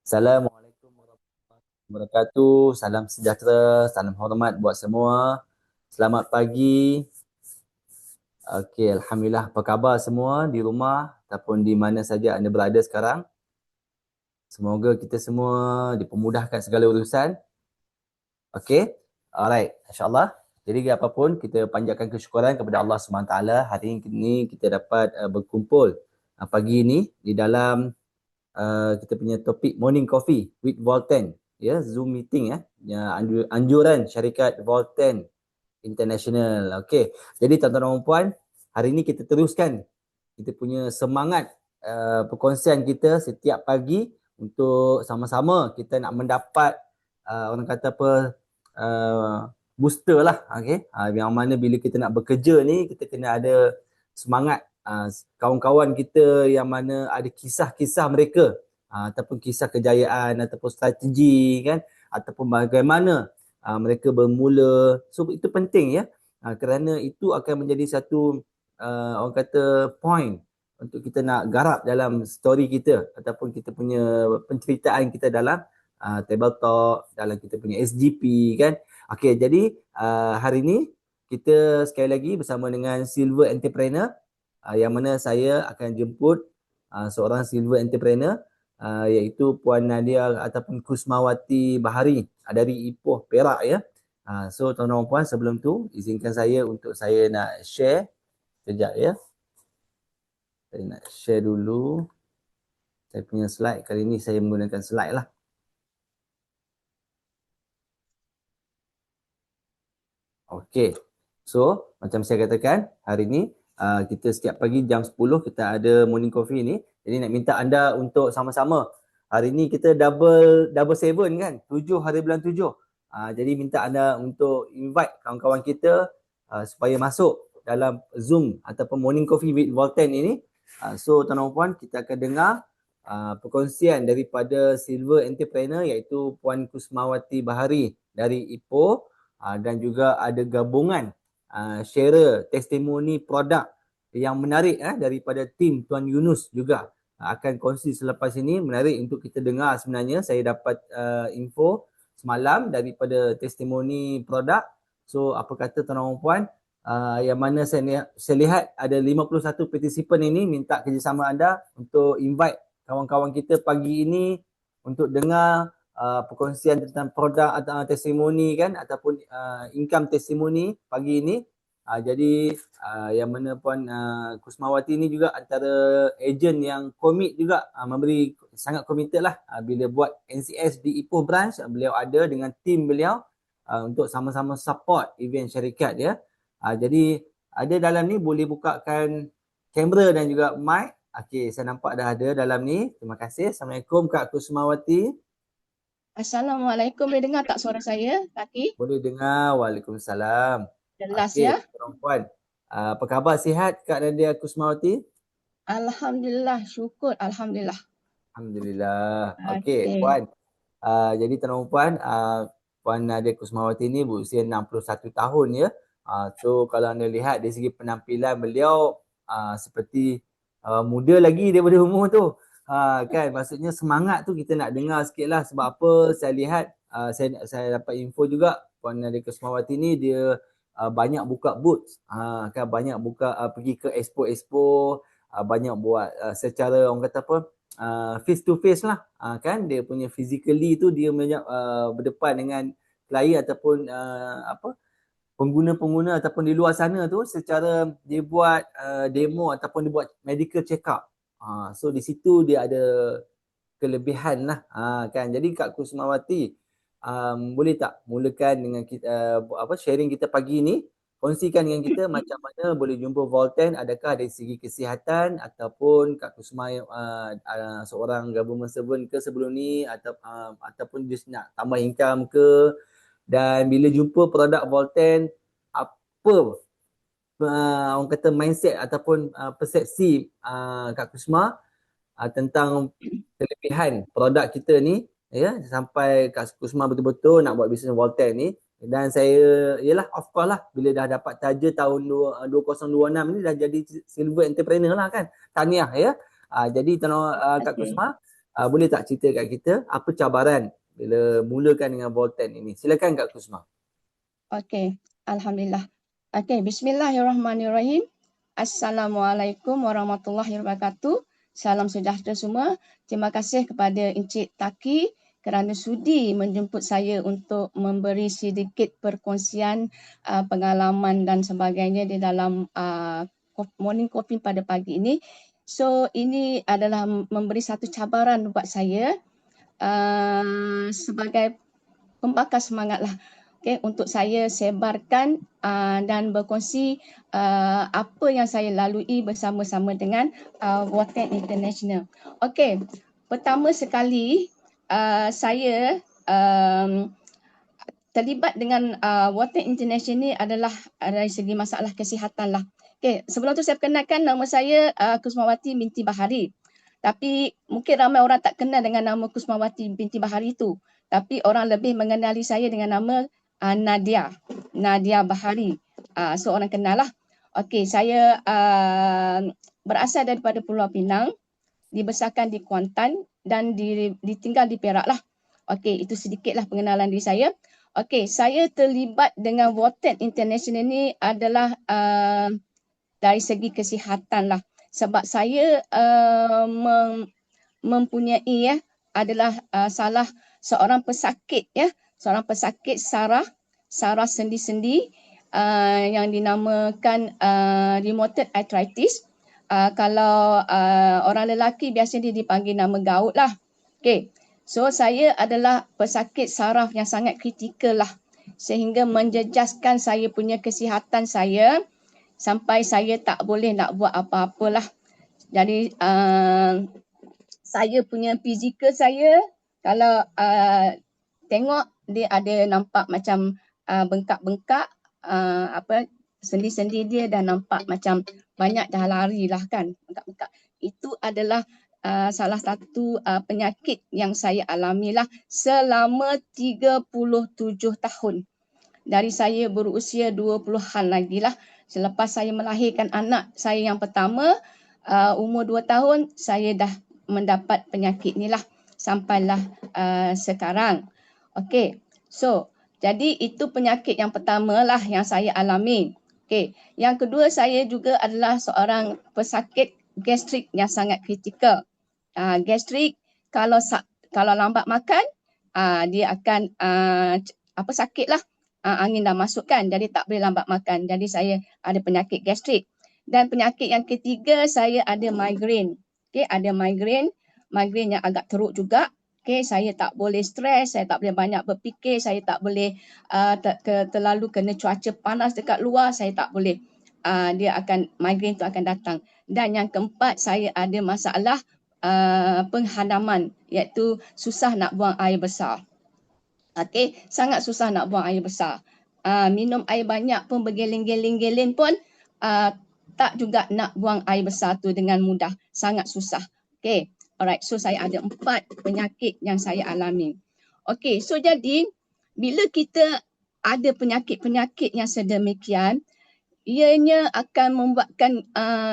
Assalamualaikum warahmatullahi wabarakatuh. Salam sejahtera, salam hormat buat semua. Selamat pagi. Okey, Alhamdulillah. Apa khabar semua di rumah ataupun di mana saja anda berada sekarang? Semoga kita semua dipermudahkan segala urusan. Okey, alright. InsyaAllah. Jadi apapun, kita panjatkan kesyukuran kepada Allah SWT. Hari ini kita dapat berkumpul pagi ini di dalam kita punya topik Morning Coffee with Volten, ya, Zoom meeting, ya, anjuran syarikat Volten International. Okey. Jadi tuan-tuan dan puan, hari ini kita teruskan kita punya semangat perkongsian kita setiap pagi untuk sama-sama kita nak mendapat orang kata apa, uh, booster lah. Okey. Yang mana bila kita nak bekerja ni, kita kena ada semangat. Kawan-kawan kita yang mana ada kisah-kisah mereka, ataupun kisah kejayaan ataupun strategi, kan, ataupun bagaimana mereka bermula. So itu penting, ya, kerana itu akan menjadi satu orang kata point untuk kita nak garap dalam story kita ataupun kita punya penceritaan kita dalam table talk, dalam kita punya SGP, kan. Okey, jadi hari ini kita sekali lagi bersama dengan Silver Entrepreneur, yang mana saya akan jemput seorang Silver Entrepreneur, iaitu Puan Nadia ataupun Kusmawati Bahari dari Ipoh, Perak, ya. So tuan-tuan dan puan, sebelum tu izinkan saya untuk saya nak share sekejap, ya. Saya nak share dulu saya punya slide. Kali ni saya menggunakan slide lah. Okey. So, macam saya katakan, hari ni kita setiap pagi jam 10 kita ada morning coffee ni. Jadi nak minta anda untuk sama-sama. Hari ni kita double seven, kan? 7 hari bulan 7. Jadi minta anda untuk invite kawan-kawan kita supaya masuk dalam Zoom ataupun morning coffee with Volten ini. So tuan-tuan dan puan, kita akan dengar perkongsian daripada Silver Entrepreneur iaitu Puan Kusmawati Bahari dari Ipoh, dan juga ada gabungan share testimoni produk yang menarik daripada tim Tuan Yunus juga akan kongsi selepas ini. Menarik untuk kita dengar sebenarnya. Saya dapat info semalam daripada testimoni produk. So apa kata tuan-tuan dan puan, yang mana saya lihat ada 51 partisipan ini. Minta kerjasama anda untuk invite kawan-kawan kita pagi ini untuk dengar perkongsian tentang produk atau testimoni, kan, ataupun income testimoni pagi ini. Jadi yang mana Puan Kusmawati ini juga antara ejen yang komit juga, memberi sangat komited lah bila buat NCS di Ipoh branch. Beliau ada dengan tim beliau untuk sama-sama support event syarikat, ya. Jadi ada dalam ni, boleh bukakan kamera dan juga mic. Okey, saya nampak dah ada dalam ni. Terima kasih. Assalamualaikum Kak Kusmawati. Assalamualaikum, boleh dengar tak suara saya, Kaki? Boleh dengar. Waalaikumsalam. Jelas Okey, ya? perempuan. Apa khabar, sihat Kak Nadia Kusmawati? Alhamdulillah, syukur. Alhamdulillah. Alhamdulillah. Okey, Okey. Puan. Jadi tuan-tuan, Puan Nadia Kusmawati ni berusia 61 tahun, ya. So kalau anda lihat dari segi penampilan beliau seperti muda lagi daripada umur tu. Kan, maksudnya semangat tu kita nak dengar sikit lah. Sebab apa, saya lihat, saya dapat info juga Puan Nadia Kusmawati ni dia banyak buka booth, kan, banyak buka pergi ke expo-expo, banyak buat secara orang kata apa, face to face lah, kan, dia punya physically tu dia banyak berdepan dengan klien ataupun apa, pengguna-pengguna ataupun di luar sana tu, secara dia buat demo ataupun dia buat medical check up. So di situ dia ada kelebihan lah, kan. Jadi Kak Kusmawati, boleh tak mulakan dengan kita sharing kita pagi ni, kongsikan dengan kita macam mana boleh jumpa Volten, adakah dari segi kesihatan ataupun Kak Kusma seorang government servant ke sebelum ni, ataupun just nak tambah income ke, dan bila jumpa produk Volten, apa orang kata mindset ataupun persepsi Kak Kusma tentang kelebihan produk kita ni, ya, sampai Kak Kusma betul-betul nak buat bisnes Volten ni. Dan saya, yalah, of course lah, bila dah dapat taja tahun 2026 ni dah jadi Silver Entrepreneur lah, kan. Tahniah, ya. Jadi Kak Okey. Kusma, Boleh tak cerita kat kita apa cabaran bila mulakan dengan Volten ini? Silakan Kak Kusma. Okey, Alhamdulillah. Okey, Bismillahirrahmanirrahim. Assalamualaikum warahmatullahi wabarakatuh. Salam sejahtera semua. Terima kasih kepada Encik Taki kerana sudi menjemput saya untuk memberi sedikit perkongsian pengalaman dan sebagainya di dalam morning coffee pada pagi ini. So, ini adalah memberi satu cabaran buat saya sebagai pembakar semangat lah. Okay, untuk saya sebarkan dan berkongsi apa yang saya lalui bersama-sama dengan Volten International. Okey, pertama sekali saya terlibat dengan Volten International ni adalah dari segi masalah kesihatan lah. Okey, sebelum tu saya perkenalkan nama saya Kusmawati binti Bahari. Tapi mungkin ramai orang tak kenal dengan nama Kusmawati binti Bahari tu. Tapi orang lebih mengenali saya dengan nama Nadia Bahari. So orang kenal lah. Okey, saya berasal daripada Pulau Pinang, dibesarkan di Kuantan dan ditinggal di Perak lah. Okey, itu sedikitlah pengenalan diri saya. Okey, saya terlibat dengan Volten International ni adalah dari segi kesihatan lah. Sebab saya mempunyai adalah salah seorang pesakit seorang pesakit saraf sendi-sendi yang dinamakan rheumatoid arthritis. Kalau orang lelaki biasanya dia dipanggil nama gout lah. Okay. So saya adalah pesakit saraf yang sangat kritikal lah, sehingga menjejaskan saya punya kesihatan saya sampai saya tak boleh nak buat apa-apalah. Jadi saya punya fizikal saya kalau tengok dia ada nampak macam bengkak-bengkak sendi-sendi dia dah nampak macam banyak dah lari lah kan, bengkak-bengkak. Itu adalah salah satu penyakit yang saya alami lah selama 37 tahun. Dari saya berusia 20-an lagi lah. Selepas saya melahirkan anak saya yang pertama, umur 2 tahun, saya dah mendapat penyakit ni lah. Sampailah sekarang. Okey, so jadi itu penyakit yang pertama lah yang saya alami. Okey, yang kedua saya juga adalah seorang pesakit gastrik yang sangat kritikal. Gastrik kalau lambat makan, dia akan sakit lah. Angin dah masuk kan, jadi tak boleh lambat makan. Jadi saya ada penyakit gastrik. Dan penyakit yang ketiga saya ada migraine. Okey, ada migraine yang agak teruk juga. Okey, saya tak boleh stres, saya tak boleh banyak berfikir, saya tak boleh terlalu kena cuaca panas dekat luar, saya tak boleh. Migraine tu akan datang. Dan yang keempat, saya ada masalah penghadaman, iaitu susah nak buang air besar. Okey, sangat susah nak buang air besar. Minum air banyak pun bergeleng-geleng pun tak juga nak buang air besar tu dengan mudah. Sangat susah. Okey, alright. So saya ada 4 penyakit yang saya alami. Okey, so jadi bila kita ada penyakit-penyakit yang sedemikian, ianya akan membuatkan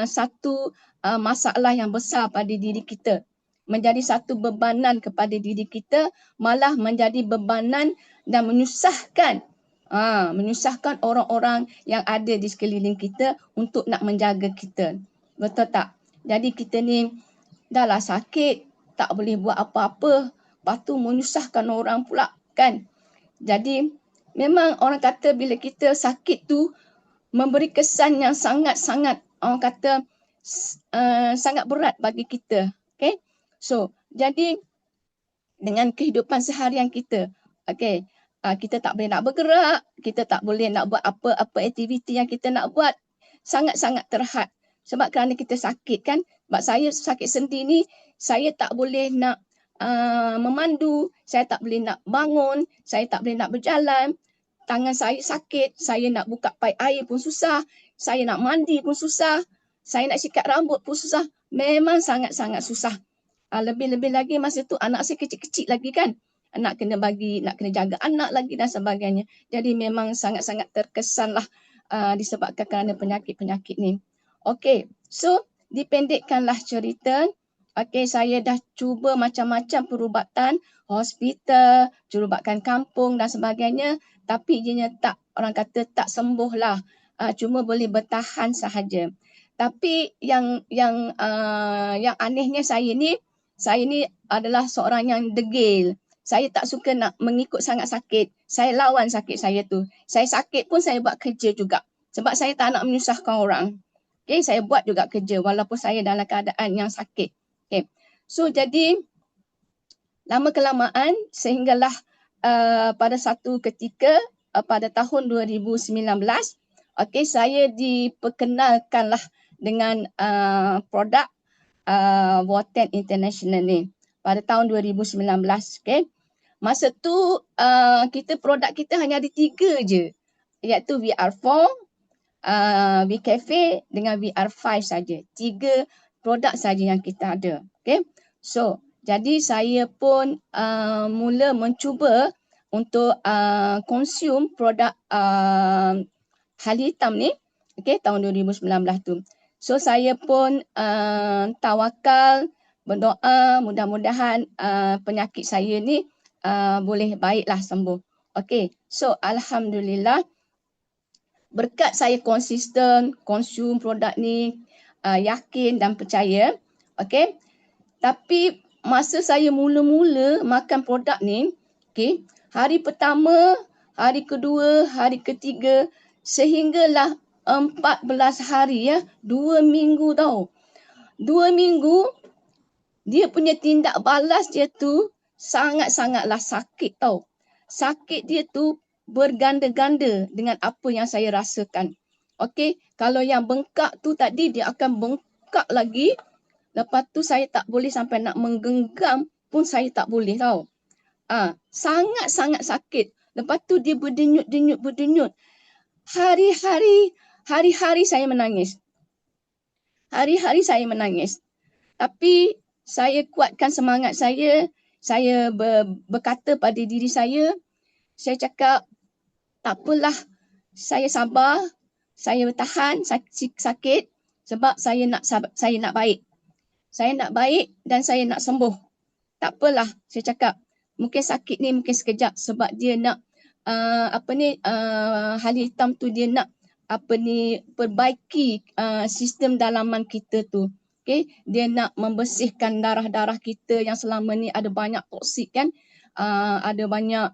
satu masalah yang besar pada diri kita. Menjadi satu bebanan kepada diri kita, malah menjadi bebanan dan menyusahkan orang-orang yang ada di sekeliling kita untuk nak menjaga kita. Betul tak? Jadi kita ni dah lah sakit, tak boleh buat apa-apa, lepas tu menyusahkan orang pula kan. Jadi memang orang kata bila kita sakit tu memberi kesan yang sangat-sangat orang kata sangat berat bagi kita. Okay? So, jadi dengan kehidupan seharian kita, okay, kita tak boleh nak bergerak, kita tak boleh nak buat apa-apa aktiviti yang kita nak buat, sangat-sangat terhad. Sebab kerana kita sakit kan, sebab saya sakit sendi ni, saya tak boleh nak memandu, saya tak boleh nak bangun, saya tak boleh nak berjalan, tangan saya sakit, saya nak buka paip air pun susah, saya nak mandi pun susah, saya nak sikat rambut pun susah, memang sangat-sangat susah. Lebih-lebih lagi masa tu anak saya kecil-kecil lagi kan. Nak kena jaga anak lagi dan sebagainya. Jadi memang sangat-sangat terkesan lah disebabkan kerana penyakit-penyakit ni. Okey, so dipendekkanlah cerita. Okey, saya dah cuba macam-macam perubatan, hospital, jurubatan kampung dan sebagainya, tapi ianya tak, orang kata tak sembuh lah. Cuma boleh bertahan sahaja. Tapi yang anehnya saya ni adalah seorang yang degil. Saya tak suka nak mengikut sangat sakit. Saya lawan sakit saya tu. Saya sakit pun saya buat kerja juga. Sebab saya tak nak menyusahkan orang. Okay, saya buat juga kerja walaupun saya dalam keadaan yang sakit. Okay. So jadi lama kelamaan sehinggalah pada satu ketika pada tahun 2019, okay, saya diperkenalkanlah dengan produk Voten International ni pada tahun 2019. Okay. Masa tu produk kita hanya ada 3 je, iaitu VR4, VCafe dengan VR5 saja. 3 produk saja yang kita ada. Okay. So, jadi saya pun mula mencuba untuk consume produk hal hitam ni, okay, tahun 2019 tu. So, saya pun tawakal, berdoa mudah-mudahan penyakit saya ni boleh baiklah sembuh. Okay, so alhamdulillah berkat saya konsisten konsum produk ni, yakin dan percaya. Okay. Tapi masa saya mula-mula makan produk ni, okay, hari pertama, hari kedua, hari ketiga, sehinggalah 14 hari ya, 2 minggu tau. 2 minggu, dia punya tindak balas dia tu sangat-sangatlah sakit tau. Sakit dia tu berganda-ganda dengan apa yang saya rasakan. Okey, kalau yang bengkak tu tadi dia akan bengkak lagi. Lepas tu saya tak boleh sampai nak menggenggam pun saya tak boleh tau. Sangat-sangat sakit. Lepas tu dia berdenyut. Hari-hari saya menangis. Hari-hari saya menangis. Tapi saya kuatkan semangat saya. Saya berkata pada diri saya cakap, tak apalah, saya sabar, saya bertahan sakit sebab saya nak baik. Saya nak baik dan saya nak sembuh. Tak apalah, saya cakap, mungkin sakit ni mungkin sekejap sebab dia nak hal hitam tu dia nak perbaiki sistem dalaman kita tu. Okay, dia nak membersihkan darah-darah kita yang selama ni ada banyak toksik kan, ada banyak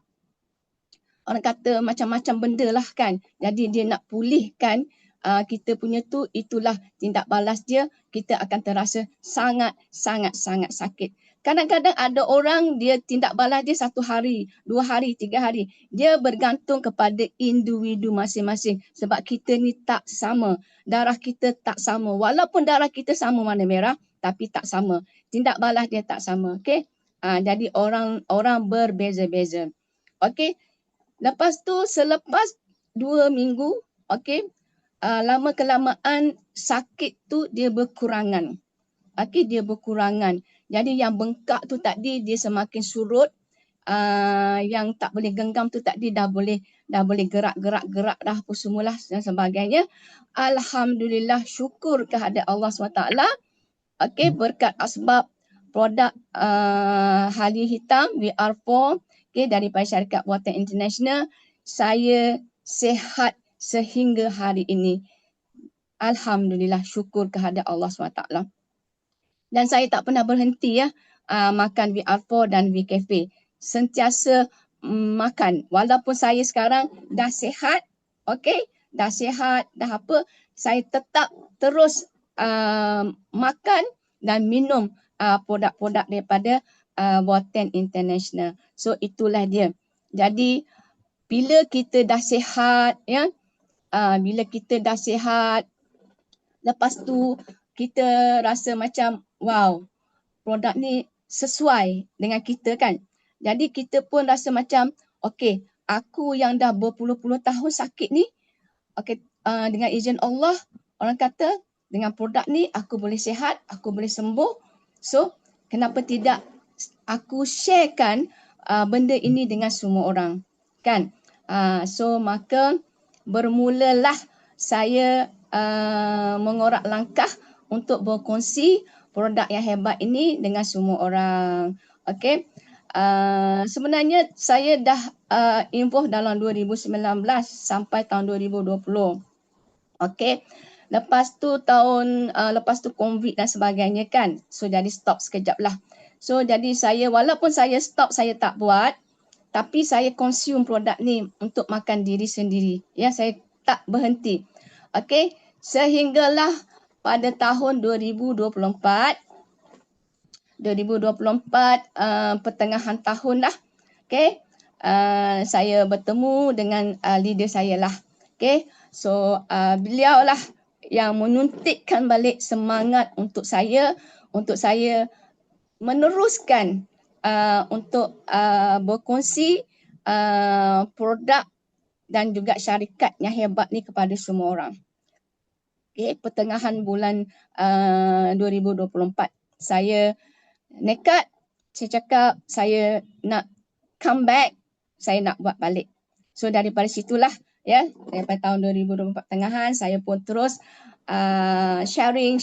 orang kata macam-macam benda lah kan. Jadi dia nak pulihkan kita punya tu, itulah tindak balas dia. Kita akan terasa sangat-sangat sakit. Kadang-kadang ada orang dia tindak balas dia 1 hari, 2 hari, 3 hari. Dia bergantung kepada individu masing-masing. Sebab kita ni tak sama. Darah kita tak sama. Walaupun darah kita sama warna merah, tapi tak sama. Tindak balas dia tak sama. Okay? Jadi orang berbeza-beza. Okay? Lepas tu selepas 2 minggu, okay, lama kelamaan sakit tu dia berkurangan. Okay, dia berkurangan. Jadi yang bengkak tu tadi dia semakin surut. Yang tak boleh genggam tu tadi dah boleh gerak dah apa semualah dan sebagainya. Alhamdulillah, syukur kehadrat Allah SWT. Okay, berkat asbab produk Hali Hitam VR4, okay, daripada syarikat Voten International, saya sihat sehingga hari ini. Alhamdulillah, syukur kehadrat Allah SWT. Dan saya tak pernah berhenti ya makan VR4 dan VCafe. Sentiasa makan. Walaupun saya sekarang dah sihat, okay, dah sihat, dah apa, saya tetap terus makan dan minum produk-produk daripada Voten International. So itulah dia. Jadi bila kita dah sihat ya, bila kita dah sihat, lepas tu kita rasa macam wow, produk ni sesuai dengan kita kan. Jadi kita pun rasa macam okey, aku yang dah berpuluh-puluh tahun sakit ni, okey, dengan izin Allah, orang kata dengan produk ni aku boleh sihat, aku boleh sembuh. So kenapa tidak aku sharekan benda ini dengan semua orang kan. So maka bermulalah saya mengorak langkah untuk berkongsi produk yang hebat ini dengan semua orang. Okey. Sebenarnya saya dah involve dalam 2019 sampai tahun 2020. Okey. Lepas tu lepas tu COVID dan sebagainya kan. So jadi stop sekejap lah. So jadi saya walaupun saya stop, saya tak buat, tapi saya consume produk ni untuk makan diri sendiri. Ya, saya tak berhenti. Okey. Sehinggalah pada tahun 2024 pertengahan tahun lah. Okey. Saya bertemu dengan leader saya lah. Okey. So beliau lah yang menyuntikkan balik semangat untuk saya meneruskan untuk berkongsi produk dan juga syarikat yang hebat ni kepada semua orang. Okay, pertengahan bulan 2024 saya nekat, saya cakap saya nak come back, saya nak buat balik. So daripada situlah ya, daripada tahun 2024 pertengahan saya pun terus sharing.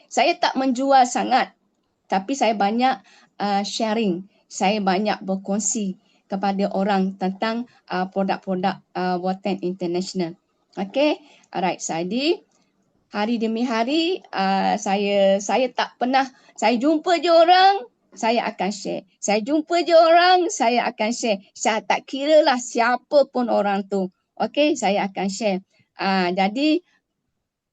Saya tak menjual sangat, tapi saya banyak sharing. Saya banyak berkongsi kepada orang tentang produk-produk Waten International. Okay, alright. Jadi hari demi hari saya tak pernah, saya jumpa je orang, saya akan share. Saya jumpa je orang, saya akan share. Saya tak kira lah siapa pun orang tu. Okay, saya akan share. Jadi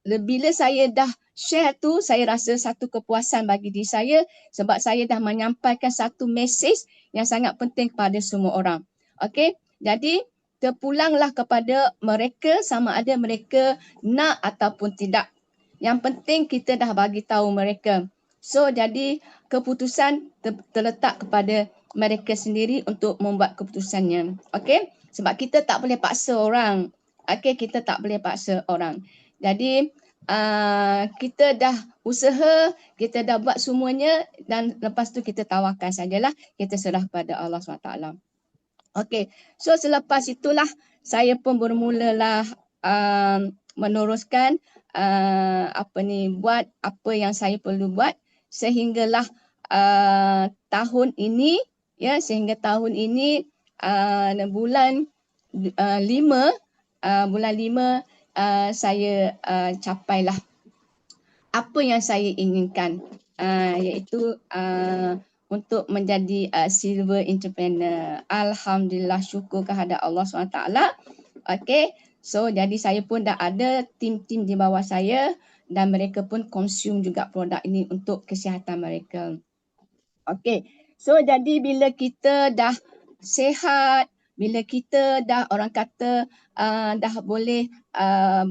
bila saya dah share tu, saya rasa satu kepuasan bagi diri saya sebab saya dah menyampaikan satu mesej yang sangat penting kepada semua orang. Okay, jadi terpulanglah kepada mereka sama ada mereka nak ataupun tidak. Yang penting kita dah bagi tahu mereka. So jadi keputusan terletak kepada mereka sendiri untuk membuat keputusannya. Okay, sebab kita tak boleh paksa orang. Okay, kita tak boleh paksa orang. Jadi kita dah usaha, kita dah buat semuanya dan lepas tu kita tawarkan sajalah, kita serah pada Allah SWT. Okey, so selepas itulah saya pun bermulalah meneruskan buat apa yang saya perlu buat sehinggalah tahun ini ya, sehingga tahun ini bulan 5 saya capailah apa yang saya inginkan, iaitu untuk menjadi silver entrepreneur. Alhamdulillah, syukur kehadrat Allah SWT. Okay, so jadi saya pun dah ada tim-tim di bawah saya dan mereka pun consume juga produk ini untuk kesihatan mereka. Okay, so jadi bila kita dah sihat, bila kita dah orang kata dah boleh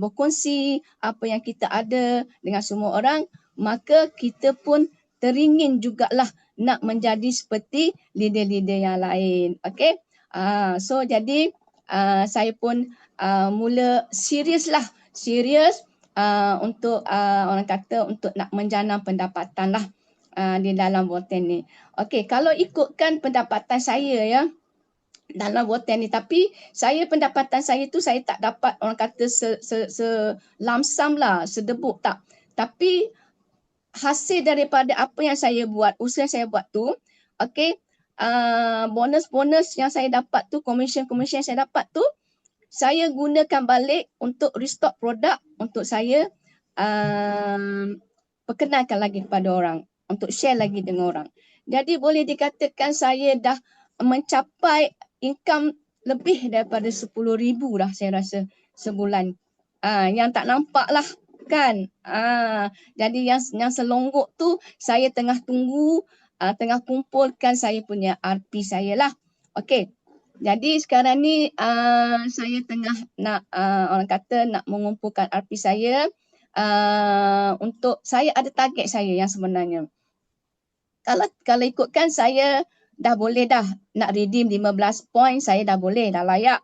berkongsi apa yang kita ada dengan semua orang, maka kita pun teringin jugalah nak menjadi seperti leader-leader yang lain. Okay, so jadi saya pun mula serius untuk orang kata untuk nak menjanam pendapatan lah di dalam Waten ni. Okay, kalau ikutkan pendapatan saya ya dalam Waten ni, tapi pendapatan saya tu saya tak dapat orang kata lamsam lah, sedebuk tak. Tapi hasil daripada apa yang saya buat, usaha yang saya buat tu, okay, bonus-bonus yang saya dapat tu, komisen-komisen yang saya dapat tu, saya gunakan balik untuk restock produk untuk saya perkenalkan lagi kepada orang, untuk share lagi dengan orang. Jadi boleh dikatakan saya dah mencapai income lebih daripada 10,000 dah saya rasa sebulan. Yang tak nampak lah kan. Jadi yang selonggok tu saya tengah tunggu, tengah kumpulkan saya punya RP saya lah. Okey. Jadi sekarang ni saya tengah nak orang kata nak mengumpulkan RP saya untuk saya ada target saya yang sebenarnya. Kalau ikutkan saya dah boleh dah nak redeem 15 poin, saya dah boleh, dah layak.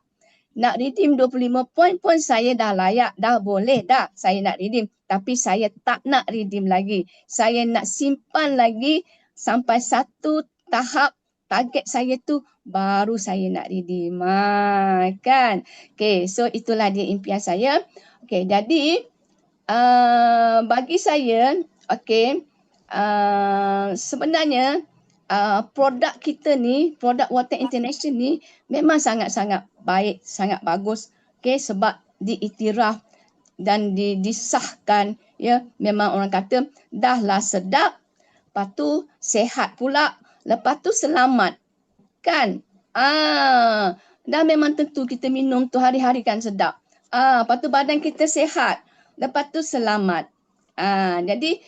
Nak redeem 25 poin pun saya dah layak, dah boleh dah saya nak redeem. Tapi saya tak nak redeem lagi. Saya nak simpan lagi sampai satu tahap target saya tu baru saya nak redeem. Kan? Okay, so itulah dia impian saya. Okay, jadi bagi saya, okay, sebenarnya produk kita ni, produk Water International ni memang sangat-sangat baik, sangat bagus. Okay, sebab diiktiraf dan disahkan, ya, memang orang kata dah lah sedap, lepas tu sehat pula, lepas tu selamat, kan? Dah memang tentu kita minum tu hari-hari kan sedap. Lepas tu badan kita sehat, lepas tu selamat. Jadi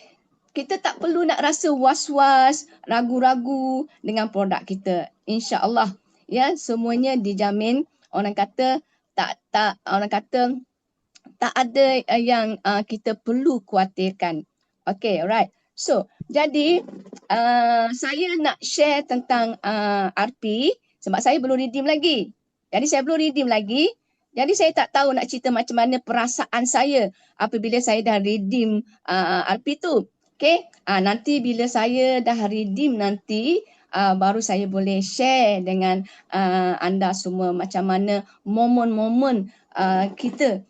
kita tak perlu nak rasa was-was, ragu-ragu dengan produk kita. InsyaAllah, ya, semuanya dijamin. Orang kata orang kata tak ada yang kita perlu khawatirkan. Okay, alright. So, jadi saya nak share tentang RP sebab saya belum redeem lagi. Jadi saya belum redeem lagi. Jadi saya tak tahu nak cerita macam mana perasaan saya apabila saya dah redeem RP tu. Okay, nanti bila saya dah redeem nanti baru saya boleh share dengan anda semua macam mana momen-momen kita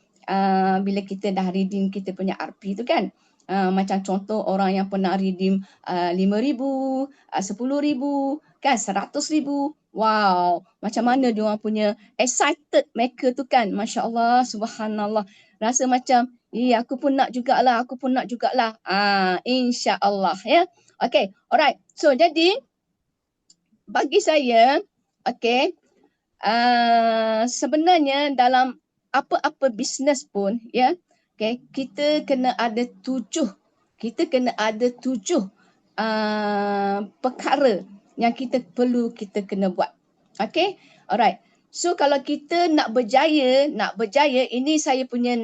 bila kita dah redeem kita punya RP tu kan. Macam contoh orang yang pernah redeem 5,000, 10,000, kan 100,000. Wow, macam mana dia orang punya excited mereka tu kan. Masya Allah, subhanallah. Rasa macam, aku pun nak jugalah, aku pun nak jugalah. InsyaAllah, ya. Okay, alright. So, jadi bagi saya, okay, sebenarnya dalam apa-apa bisnes pun, ya, okay, kita kena ada tujuh perkara yang kita perlu kita kena buat. Okay, alright. So kalau kita nak berjaya, ini saya punya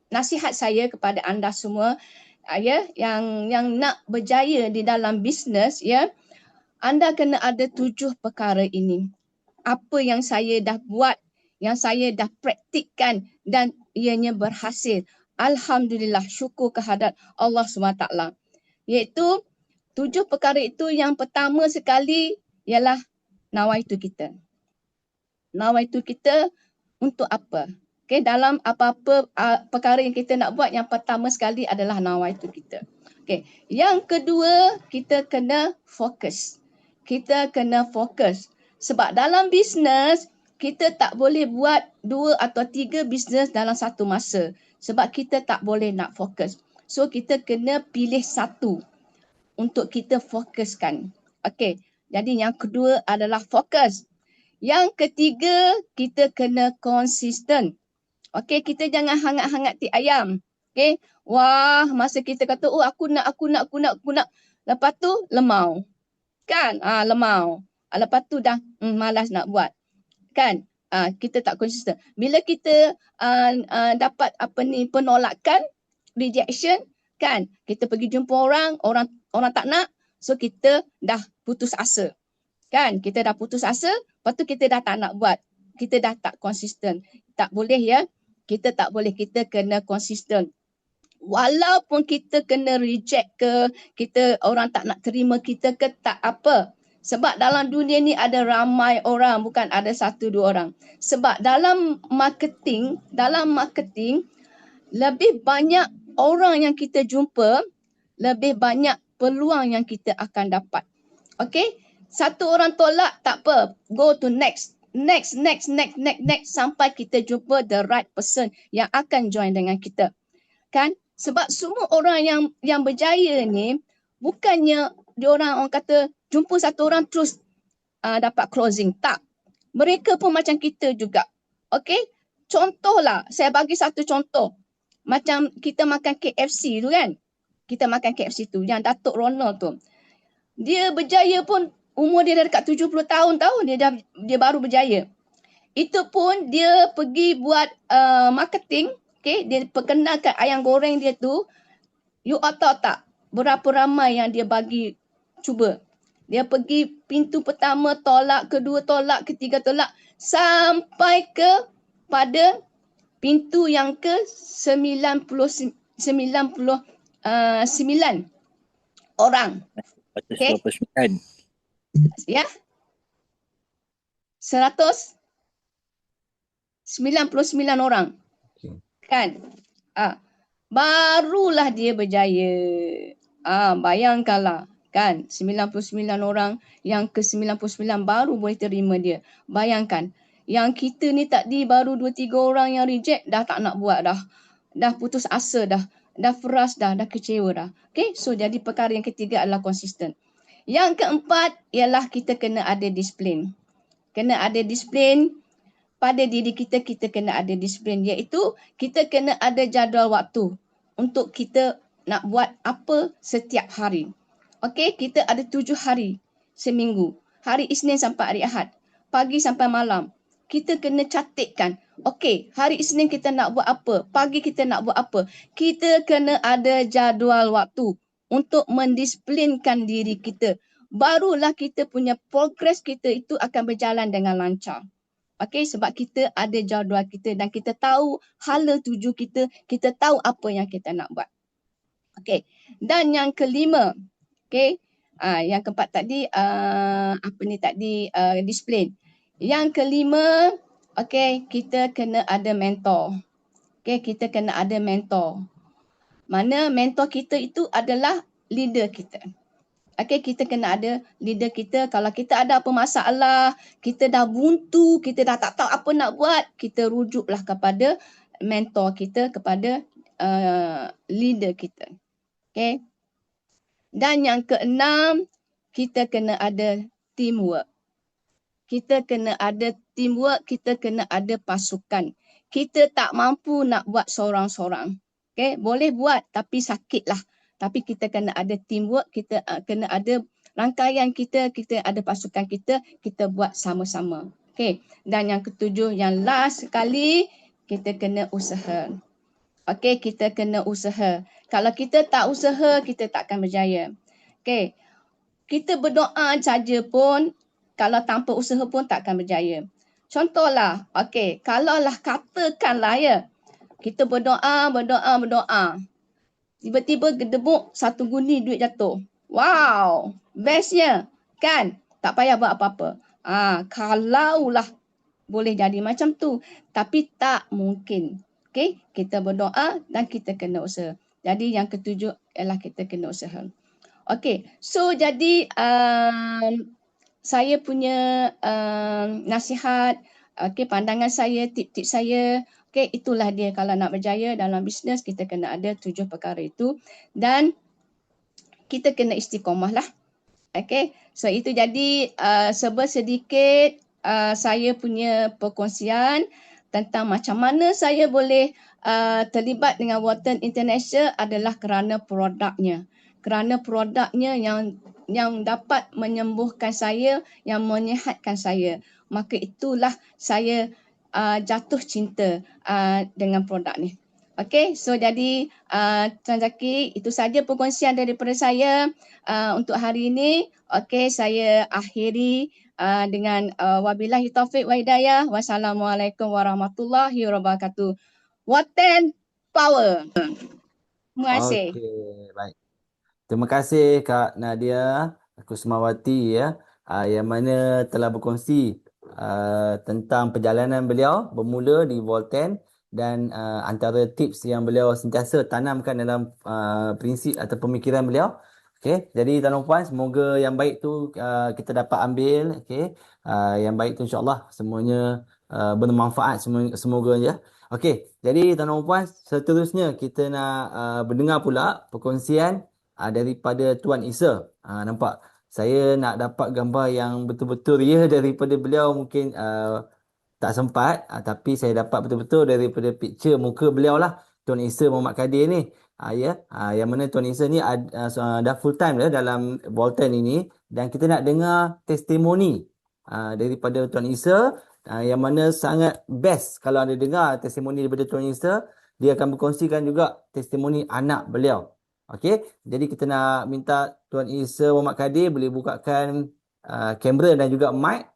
nasihat saya kepada anda semua, ya, yang nak berjaya di dalam bisnes, ya, anda kena ada 7 perkara ini. Apa yang saya dah buat, yang saya dah praktikkan dan ianya berhasil. Alhamdulillah, syukur kehadrat Allah SWT. Iaitu 7 perkara itu, yang pertama sekali ialah nawaitu kita. Nawaitu kita untuk apa? Okay, dalam apa-apa perkara yang kita nak buat, yang pertama sekali adalah nawaitu kita. Okay. Yang kedua, kita kena fokus. Sebab dalam bisnes, kita tak boleh buat 2 atau 3 bisnes dalam satu masa. Sebab kita tak boleh nak fokus. So, kita kena pilih satu untuk kita fokuskan. Okey, jadi yang kedua adalah fokus. Yang ketiga, kita kena konsisten. Okey, kita jangan hangat-hangat ti ayam. Okey, wah, masa kita kata, aku nak. Lepas tu, lemau. Kan? Lemau. Lepas tu dah malas nak buat. Kan? Kita tak konsisten. Bila kita dapat penolakan, rejection, kan? Kita pergi jumpa orang tak nak, so kita dah putus asa. Kan? Kita dah putus asa, lepas tu kita dah tak nak buat. Kita dah tak konsisten. Tak boleh, ya. Kita tak boleh, kita kena konsisten. Walaupun kita kena reject ke, orang tak nak terima kita ke, tak apa. Sebab dalam dunia ni ada ramai orang, bukan ada 1-2 orang. Sebab dalam marketing, lebih banyak orang yang kita jumpa, lebih banyak peluang yang kita akan dapat. Okay? Satu orang tolak, tak apa. Go to next, sampai kita jumpa the right person yang akan join dengan kita. Kan? Sebab semua orang yang berjaya ni, bukannya orang kata jumpa satu orang terus dapat closing. Tak. Mereka pun macam kita juga. Okey? Contohlah, saya bagi satu contoh. Macam kita makan KFC tu kan. Kita makan KFC tu, yang Datuk Ronald tu. Dia berjaya pun, umur dia dah dekat 70 tahun tau, dia baru berjaya. Itu pun dia pergi buat marketing. Okay, dia perkenalkan ayam goreng dia tu. You all tahu tak berapa ramai yang dia bagi cuba. Dia pergi pintu pertama tolak, kedua tolak, ketiga tolak, sampai ke pada pintu yang ke 99 orang. Okay. 199. Ya. 199 orang. Kan? Barulah dia berjaya. Bayangkanlah kan 99 orang, yang ke-99 baru boleh terima dia. Bayangkan yang kita ni tadi baru 2-3 orang yang reject, dah tak nak buat dah. Dah putus asa dah. Dah frust dah kecewa dah. Okay, so jadi perkara yang ketiga adalah konsisten. Yang keempat ialah kita kena ada disiplin. Kena ada disiplin pada diri kita, kita kena ada disiplin, iaitu kita kena ada jadual waktu untuk kita nak buat apa setiap hari. Okey, kita ada 7 hari seminggu. Hari Isnin sampai hari Ahad. Pagi sampai malam. Kita kena catatkan. Okey, hari Isnin kita nak buat apa? Pagi kita nak buat apa? Kita kena ada jadual waktu untuk mendisiplinkan diri kita. Barulah kita punya progres kita itu akan berjalan dengan lancar. Okey, sebab kita ada jadual kita dan kita tahu hala tuju kita, kita tahu apa yang kita nak buat. Okey, dan yang kelima, okey, yang keempat tadi, disiplin. Yang kelima, okey, kita kena ada mentor. Okey, kita kena ada mentor. Mana mentor kita itu adalah leader kita. Okay, kita kena ada leader kita. Kalau kita ada apa masalah, kita dah buntu, kita dah tak tahu apa nak buat, kita rujuklah kepada mentor kita, kepada leader kita. Okay. Dan yang keenam, kita kena ada teamwork. Kita kena ada teamwork, kita kena ada pasukan. Kita tak mampu nak buat seorang-seorang. Okay, boleh buat tapi sakitlah. Tapi kita kena ada teamwork, kita kena ada rangkaian kita ada pasukan kita buat sama-sama. Okay. Dan yang ketujuh, yang last sekali, kita kena usaha. Okay, kita kena usaha. Kalau kita tak usaha, kita tak akan berjaya. Okay. Kita berdoa saja pun, kalau tanpa usaha pun tak akan berjaya. Contohlah, okay, kalaulah katakanlah ya, kita berdoa. Tiba-tiba gedebuk satu guni duit jatuh. Wow, bestnya kan? Tak payah buat apa-apa. Kalaulah boleh jadi macam tu. Tapi tak mungkin. Okay, kita berdoa dan kita kena usaha. Jadi yang ketujuh ialah kita kena usaha. Okay, so jadi saya punya nasihat, okay, pandangan saya, tip-tip saya, okay, itulah dia. Kalau nak berjaya dalam bisnes, kita kena ada 7 perkara itu. Dan kita kena istiqomah lah. Okay, so itu jadi sedikit saya punya perkongsian tentang macam mana saya boleh terlibat dengan Walton International adalah kerana produknya. Kerana produknya yang dapat menyembuhkan saya, yang menyihatkan saya. Maka itulah saya jatuh cinta dengan produk ni. Okey, so jadi Tuan Zaki, itu saja perkongsian daripada saya untuk hari ini. Okey, saya akhiri dengan wabillahi taufik wa hidayah. Wassalamualaikum warahmatullahi wabarakatuh. Walton Power. Terima kasih. Okey, baik. Terima kasih Kak Nadia Kusmawati ya, yang mana telah berkongsi tentang perjalanan beliau bermula di Volten dan antara tips yang beliau sentiasa tanamkan dalam prinsip atau pemikiran beliau. Okey, jadi tuan dan puan, semoga yang baik tu kita dapat ambil. Okey, yang baik tu insya-Allah semuanya bermanfaat semoga ya. Okey, jadi tuan dan puan, seterusnya kita nak mendengar pula perkongsian daripada Tuan Isa. Nampak? Saya nak dapat gambar yang betul-betul ya daripada beliau, mungkin tak sempat. Tapi saya dapat betul-betul daripada picture muka beliau lah. Tuan Isa Muhammad Kadir ni. Ya, yang mana Tuan Isa ni dah full time dah dalam Bolton ini. Dan kita nak dengar testimoni daripada Tuan Isa. Yang mana sangat best kalau anda dengar testimoni daripada Tuan Isa. Dia akan berkongsikan juga testimoni anak beliau. Okey, jadi kita nak minta Tuan Isa Muhammad Kadir boleh bukakan kamera dan juga mic.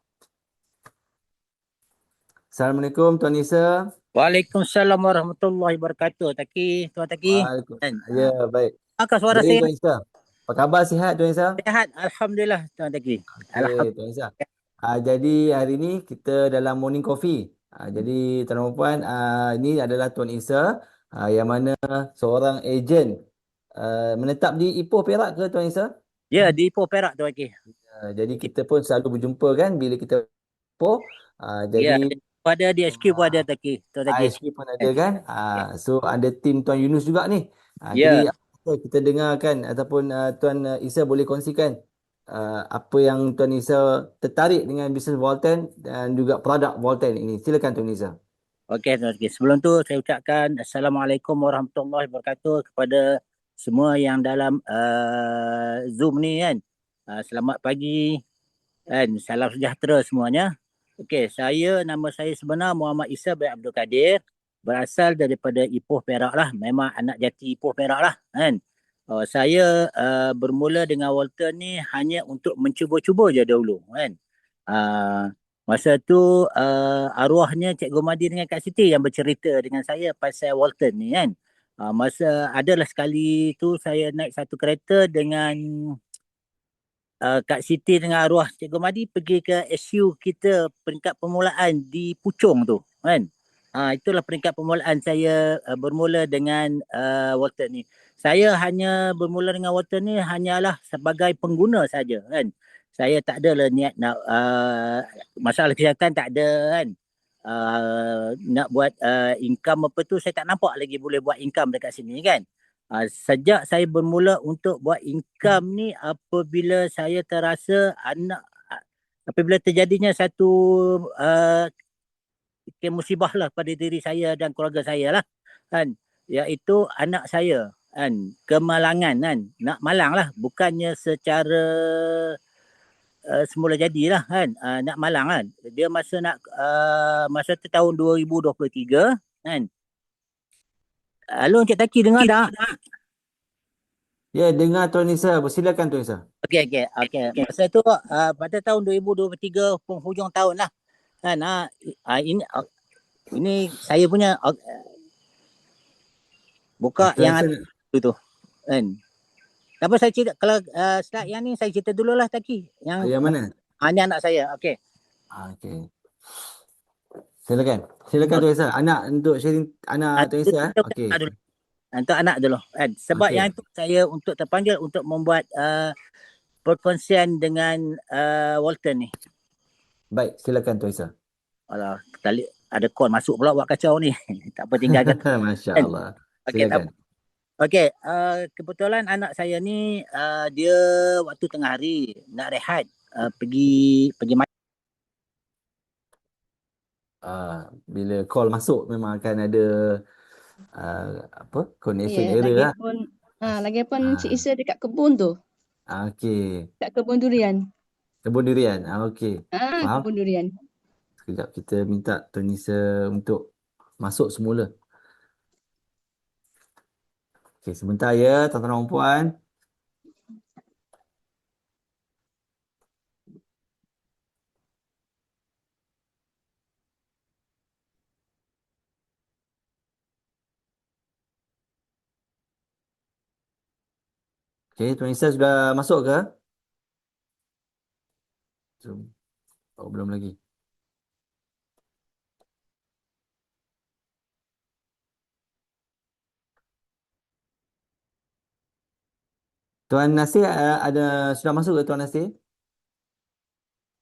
Assalamualaikum Tuan Isa. Waalaikumsalam warahmatullahi wabarakatuh. Tuan Taki. Kan? Ya, baik. Apakah suara Jadi saya? Tuan Isa, apa khabar, sihat Tuan Isa? Sihat, alhamdulillah Tuan Taki. Okey, Tuan Isa. Jadi hari ini kita dalam morning coffee. Jadi tuan dan puan, ini adalah Tuan Isa yang mana seorang ejen menetap di Ipoh Perak ke Tuan Isa? Ya, di Ipoh Perak tu lagi. Jadi kita pun selalu berjumpa kan bila kita Ipoh. Ya, Jadi pada di HQ pun ada tu lagi. ISP pun ada kan. So ada tim Tuan Yunus juga ni. Ya, Jadi kita dengarkan ataupun Tuan Isa boleh kongsikan apa yang Tuan Isa tertarik dengan bisnes Volten dan juga produk Volten ini. Silakan Tuan Isa. okey tu lagi. Sebelum tu saya ucapkan Assalamualaikum warahmatullahi wabarakatuh kepada semua yang dalam Zoom ni kan. Selamat pagi kan. Salam sejahtera semuanya. Okey, nama saya sebenar Muhammad Isa bin Abdul Kadir. Berasal daripada Ipoh Perak lah. Memang anak jati Ipoh Perak lah kan. Saya bermula dengan Walton ni hanya untuk mencuba-cuba je dahulu kan. Uh, Masa tu arwahnya Cikgu Madi dengan Kak Siti yang bercerita dengan saya pasal Walton ni kan. Masa adalah sekali tu saya naik satu kereta dengan Kak Siti dengan arwah Cikgu Madi pergi ke SU kita peringkat permulaan di Puchong tu kan. Itulah peringkat permulaan saya bermula dengan Walton ni. Saya hanya bermula dengan Walton ni hanyalah sebagai pengguna saja kan. Saya tak ada lah niat nak masalah kesihatan tak ada kan. Nak buat income apa tu saya tak nampak lagi boleh buat income dekat sini kan. Sejak saya bermula untuk buat income ni apabila saya terasa apabila terjadinya satu musibah lah pada diri saya dan keluarga saya lah kan, iaitu anak saya kan kemalangan kan, nak malang lah bukannya secara semula jadilah kan, nak malang kan dia masa tu tahun 2023 kan. Halo Encik Taki dengar tak? Ya, dengar Tuan Isa. Silakan Tuan Isa. Okey. Masa tu pada tahun 2023 penghujung tahun lah kan. Ini saya punya buka Tuan yang Isa, tu kan. Apa saya cerita kalau start yang ni saya cerita dululah Taki. yang mana? Ini anak saya. Okey. Okey. Silakan Tuan Isa. Anak untuk sharing anak Tuan Isa. Okey. Untuk anak dulu kan. Sebab yang itu saya untuk terpanggil untuk membuat perkongsian dengan Walton ni. Baik, silakan Tuan Isa. Alah, tali ada call masuk pula buat kacau ni. Tak apa tinggalkan. Masya-Allah. Silakan. Okey, kebetulan anak saya ni dia waktu tengah hari nak rehat pergi Bila call masuk memang akan ada connection error lah. Lagipun Cik Isa dekat kebun tu. Okey. Dekat kebun durian. Kebun durian. Okey. Faham? Kebun durian. Sekejap kita minta Tuan Isa untuk masuk semula. Okey, sebentar ya tuan-tuan dan puan. Okey, Tuan Isa sudah masuk ke? Oh, belum lagi. Tuan Nasir sudah masuk ke Tuan Nasir?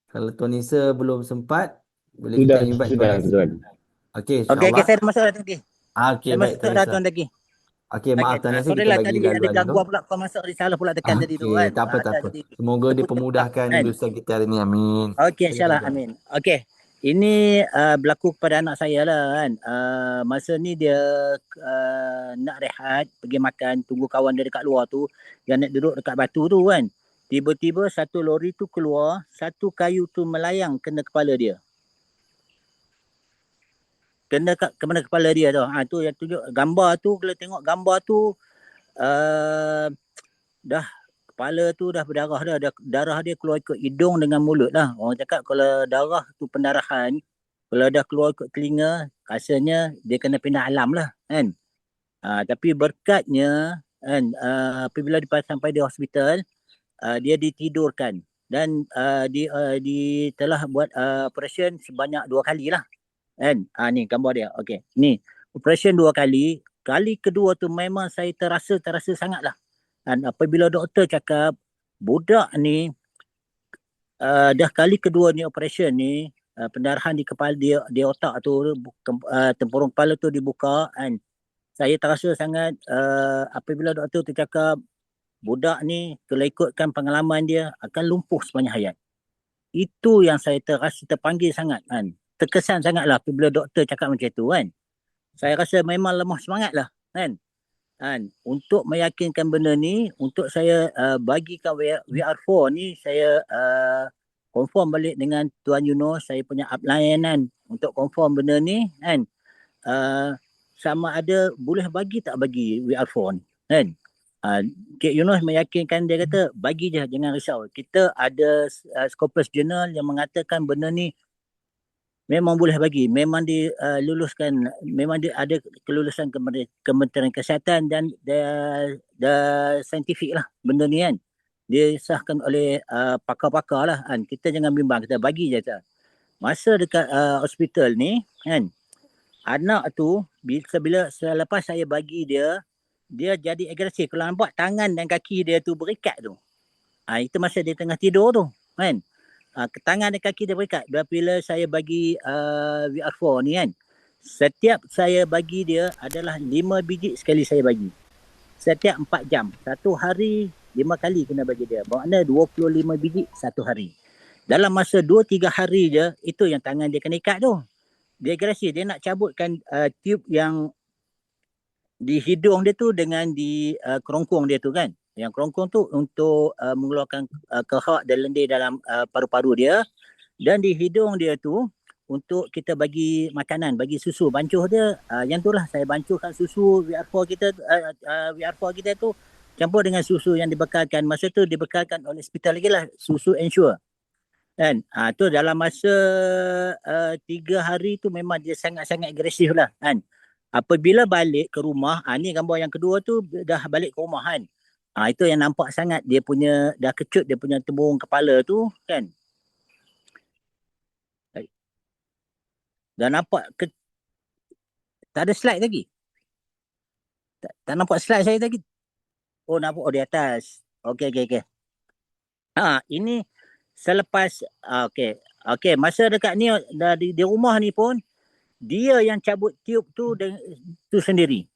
Kalau Tuan Isa belum sempat, boleh kita invite Tuan Nasir. Okey, insya-Allah. Okey, saya dah masuk dah Taki. Okey, baik Tuan Isa. Tuan Taki. Okey, maaf Tuan Nasir Sorry kita lah bagi tadi ada laluan dulu. gangguan pula kau masuk di salah pula tekan tadi tu kan. Tak apa. Semoga dipermudahkan urusan kita hari ni. Amin. Okey, insyaAllah. Amin. Okey. Ini berlaku kepada anak saya lah kan. Masa ni dia nak rehat, pergi makan, tunggu kawan dia dekat luar tu. Dia nak duduk dekat batu tu kan. Tiba-tiba satu lori tu keluar, satu kayu tu melayang kena kepala dia. Kena kepala dia tu. Tu yang tunjuk gambar tu, kalau tengok gambar tu dah kepala tu dah berdarah dah. Darah dia keluar ikut hidung dengan mulut lah. Orang cakap kalau darah tu pendarahan, kalau dah keluar ikut telinga, rasanya dia kena pindah alam lah kan. Tapi berkatnya kan, apabila sampai di hospital, dia ditidurkan dan di telah buat operation sebanyak 2 kali lah kan. Ni gambar dia. Okey. Ni operation 2 kali. kali kedua tu memang saya terasa sangat lah. Dan apabila doktor cakap budak ni dah kali kedua ni operation ni, pendarahan di kepala dia, di otak tu, tempurung kepala tu dibuka, kan. Saya terasa sangat apabila doktor tu cakap budak ni kalau ikutkan pengalaman dia akan lumpuh sepanjang hayat. Itu yang saya terasa terpanggil sangat, kan. Terkesan sangatlah apabila doktor cakap macam tu, kan. Saya rasa memang lemah semangat lah, kan. Untuk meyakinkan benda ni, untuk saya bagikan VR4 ni, saya confirm balik dengan Tuan Yunus, saya punya upline kan, untuk confirm benda ni, kan. Sama ada boleh bagi tak bagi VR4 ni, kan. Cik Yunus meyakinkan, dia kata bagi je, jangan risau. Kita ada Scopus Journal yang mengatakan benda ni memang boleh bagi, memang diluluskan, memang dia ada kelulusan Kementerian Kesihatan dan saintifik lah benda ni, kan. Disahkan oleh pakar-pakar lah, kan. Kita jangan bimbang, kita bagi je. Masa dekat hospital ni, kan, anak tu selepas saya bagi dia jadi agresif. Kalau nampak tangan dan kaki dia tu berikat tu, itu masa dia tengah tidur tu, kan. Tangan dan kaki dia berikat. Bila saya bagi VR4 ni, kan, setiap saya bagi dia adalah 5 biji sekali saya bagi. Setiap 4 jam. Satu hari 5 kali kena bagi dia. Maknanya 25 biji satu hari. Dalam masa 2-3 hari je, itu yang tangan dia kena ikat tu. Dia agresif. Dia nak cabutkan tube yang di hidung dia tu dengan di kerongkong dia tu, kan. Yang kerongkong tu untuk mengeluarkan kehak dan lendir dalam paru-paru dia. Dan di hidung dia tu untuk kita bagi makanan, bagi susu, bancuh dia. Yang tu lah saya bancuhkan susu VR4 kita tu campur dengan susu yang dibekalkan. Masa tu dibekalkan oleh hospital lagi lah, susu Ensure. Kan? Tu dalam masa 3 hari tu memang dia sangat-sangat agresif lah, kan. Apabila balik ke rumah, ni gambar yang kedua tu dah balik ke rumah, kan. Itu yang nampak sangat dia punya dah kecut, dia punya tempurung kepala tu, kan. Dah nampak tak ada slide lagi. Tak nampak slide saya lagi. Oh, nampak di atas. Okey. Ini selepas okey, masa dekat ni di rumah ni pun dia yang cabut tube tu sendiri.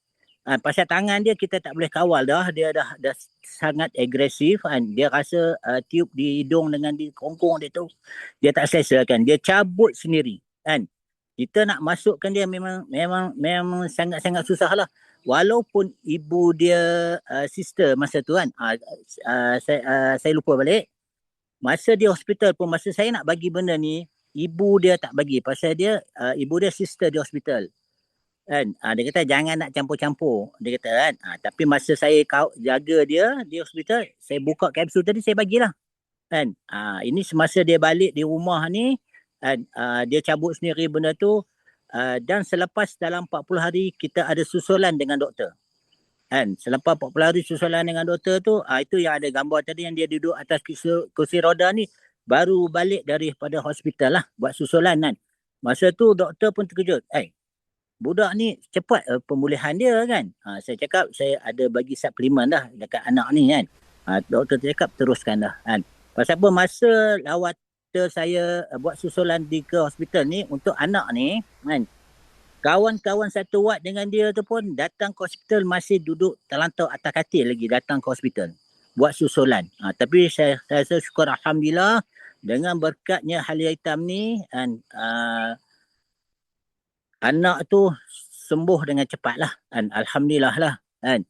Pasal tangan dia kita tak boleh kawal dah. Dia dah sangat agresif, kan. Dia rasa tube di hidung dengan di kerongkong dia tu dia tak selesa, kan. Dia cabut sendiri, kan. Kita nak masukkan dia memang sangat-sangat susah lah. Walaupun ibu dia sister masa tu, kan. Saya lupa balik. Masa di hospital pun, masa saya nak bagi benda ni, ibu dia tak bagi. Pasal ibu dia sister di hospital, kan. Dia kata jangan nak campur-campur. Dia kata, kan. Tapi masa saya jaga dia di hospital, saya buka kapsul tadi, saya bagilah, kan. Ini semasa dia balik di rumah ni, kan, dia cabut sendiri benda tu. Dan selepas dalam 40 hari kita ada susulan dengan doktor, kan. Selepas 40 hari susulan dengan doktor tu, itu yang ada gambar tadi yang dia duduk atas kursi roda ni, baru balik daripada hospital lah buat susulan, kan. Masa tu doktor pun terkejut. Budak ni cepat pemulihan dia, kan. Saya cakap saya ada bagi suplemen dah dekat anak ni, kan. Doktor cakap teruskan dah, kan. Pasal apa, masa lawatan saya buat susulan ke hospital ni untuk anak ni, kan, kawan-kawan satu ward dengan dia tu pun datang ke hospital, masih duduk terlantau atas katil lagi datang ke hospital buat susulan. Tapi saya syukur alhamdulillah dengan berkatnya Halia Hitam ni, kan, anak tu sembuh dengan cepat lah, kan. Alhamdulillah lah, kan.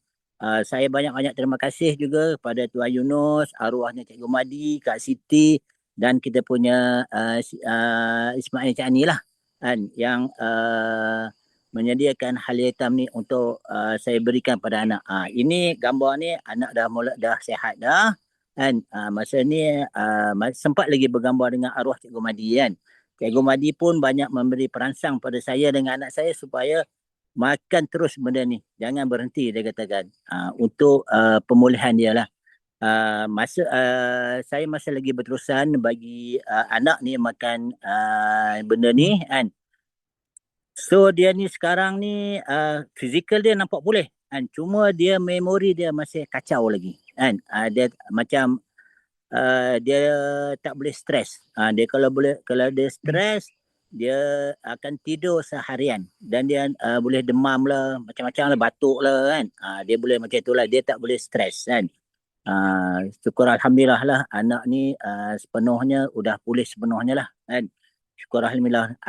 Saya banyak-banyak terima kasih juga kepada Tuan Yunus, arwahnya Cikgu Madi, Kak Siti dan kita punya Ismail Cani lah, kan, yang menyediakan Halia Hitam ni untuk saya berikan pada anak. Ini gambar ni anak dah sihat dah, kan. Masa ni sempat lagi bergambar dengan arwah Cikgu Madi, kan. Cikgu Madi pun banyak memberi perangsang pada saya dengan anak saya supaya makan terus benda ni, jangan berhenti, dia katakan, untuk pemulihan dia lah. Saya masih lagi berterusan bagi anak ni makan benda ni, kan. So dia ni sekarang ni fizikal dia nampak boleh kan, cuma dia memori dia masih kacau lagi kan. Dia macam dia tak boleh stres. Dia kalau dia stres dia akan tidur seharian dan dia boleh demam lah, macam-macam lah, batuk lah kan. Dia boleh macam itulah, dia tak boleh stres kan. Syukur Alhamdulillah lah anak ni sepenuhnya udah pulih sepenuhnya lah kan. Syukur Alhamdulillah.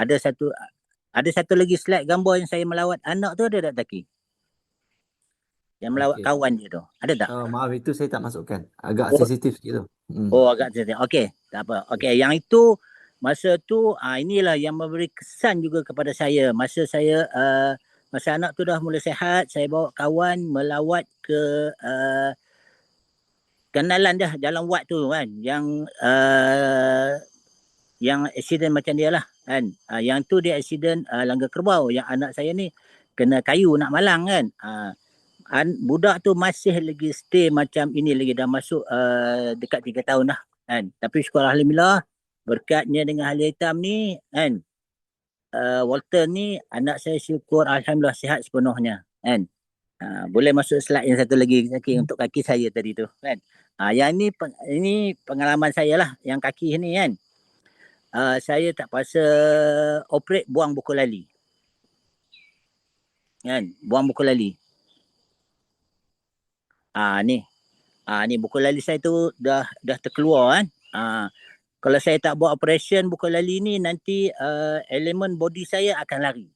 Ada satu lagi slide gambar yang saya melawat anak tu, ada tak Taki? Yang melawat Okey. kawan dia tu. Ada tak? Maaf, itu saya tak masukkan. Agak Oh, sensitif sikit tu. oh agak sensitif. Okey, tak apa. Okey, yang itu masa tu inilah yang memberi kesan juga kepada saya. Masa anak tu dah mula sihat, saya bawa kawan melawat ke kenalan dah Jalan Wat tu kan, yang accident macam dia lah kan. Yang tu dia accident Langgar Kerbau, yang anak saya ni kena kayu nak malang kan. Budak tu masih lagi stay macam ini lagi, dah masuk dekat 3 tahun dah kan. Tapi syukur Alhamdulillah berkatnya dengan Halia Hitam ni kan, Walter ni anak saya syukur Alhamdulillah sihat sepenuhnya kan. Boleh masuk slide yang satu lagi kaki untuk kaki saya tadi tu kan. Yang ini pengalaman saya lah yang kaki ni kan. Saya tak pasal operate buang buku lali kan, buang buku lali. Ni buku lali saya tu dah terkeluar kan. Kalau saya tak buat operation buku lali ni, nanti elemen body saya akan lari.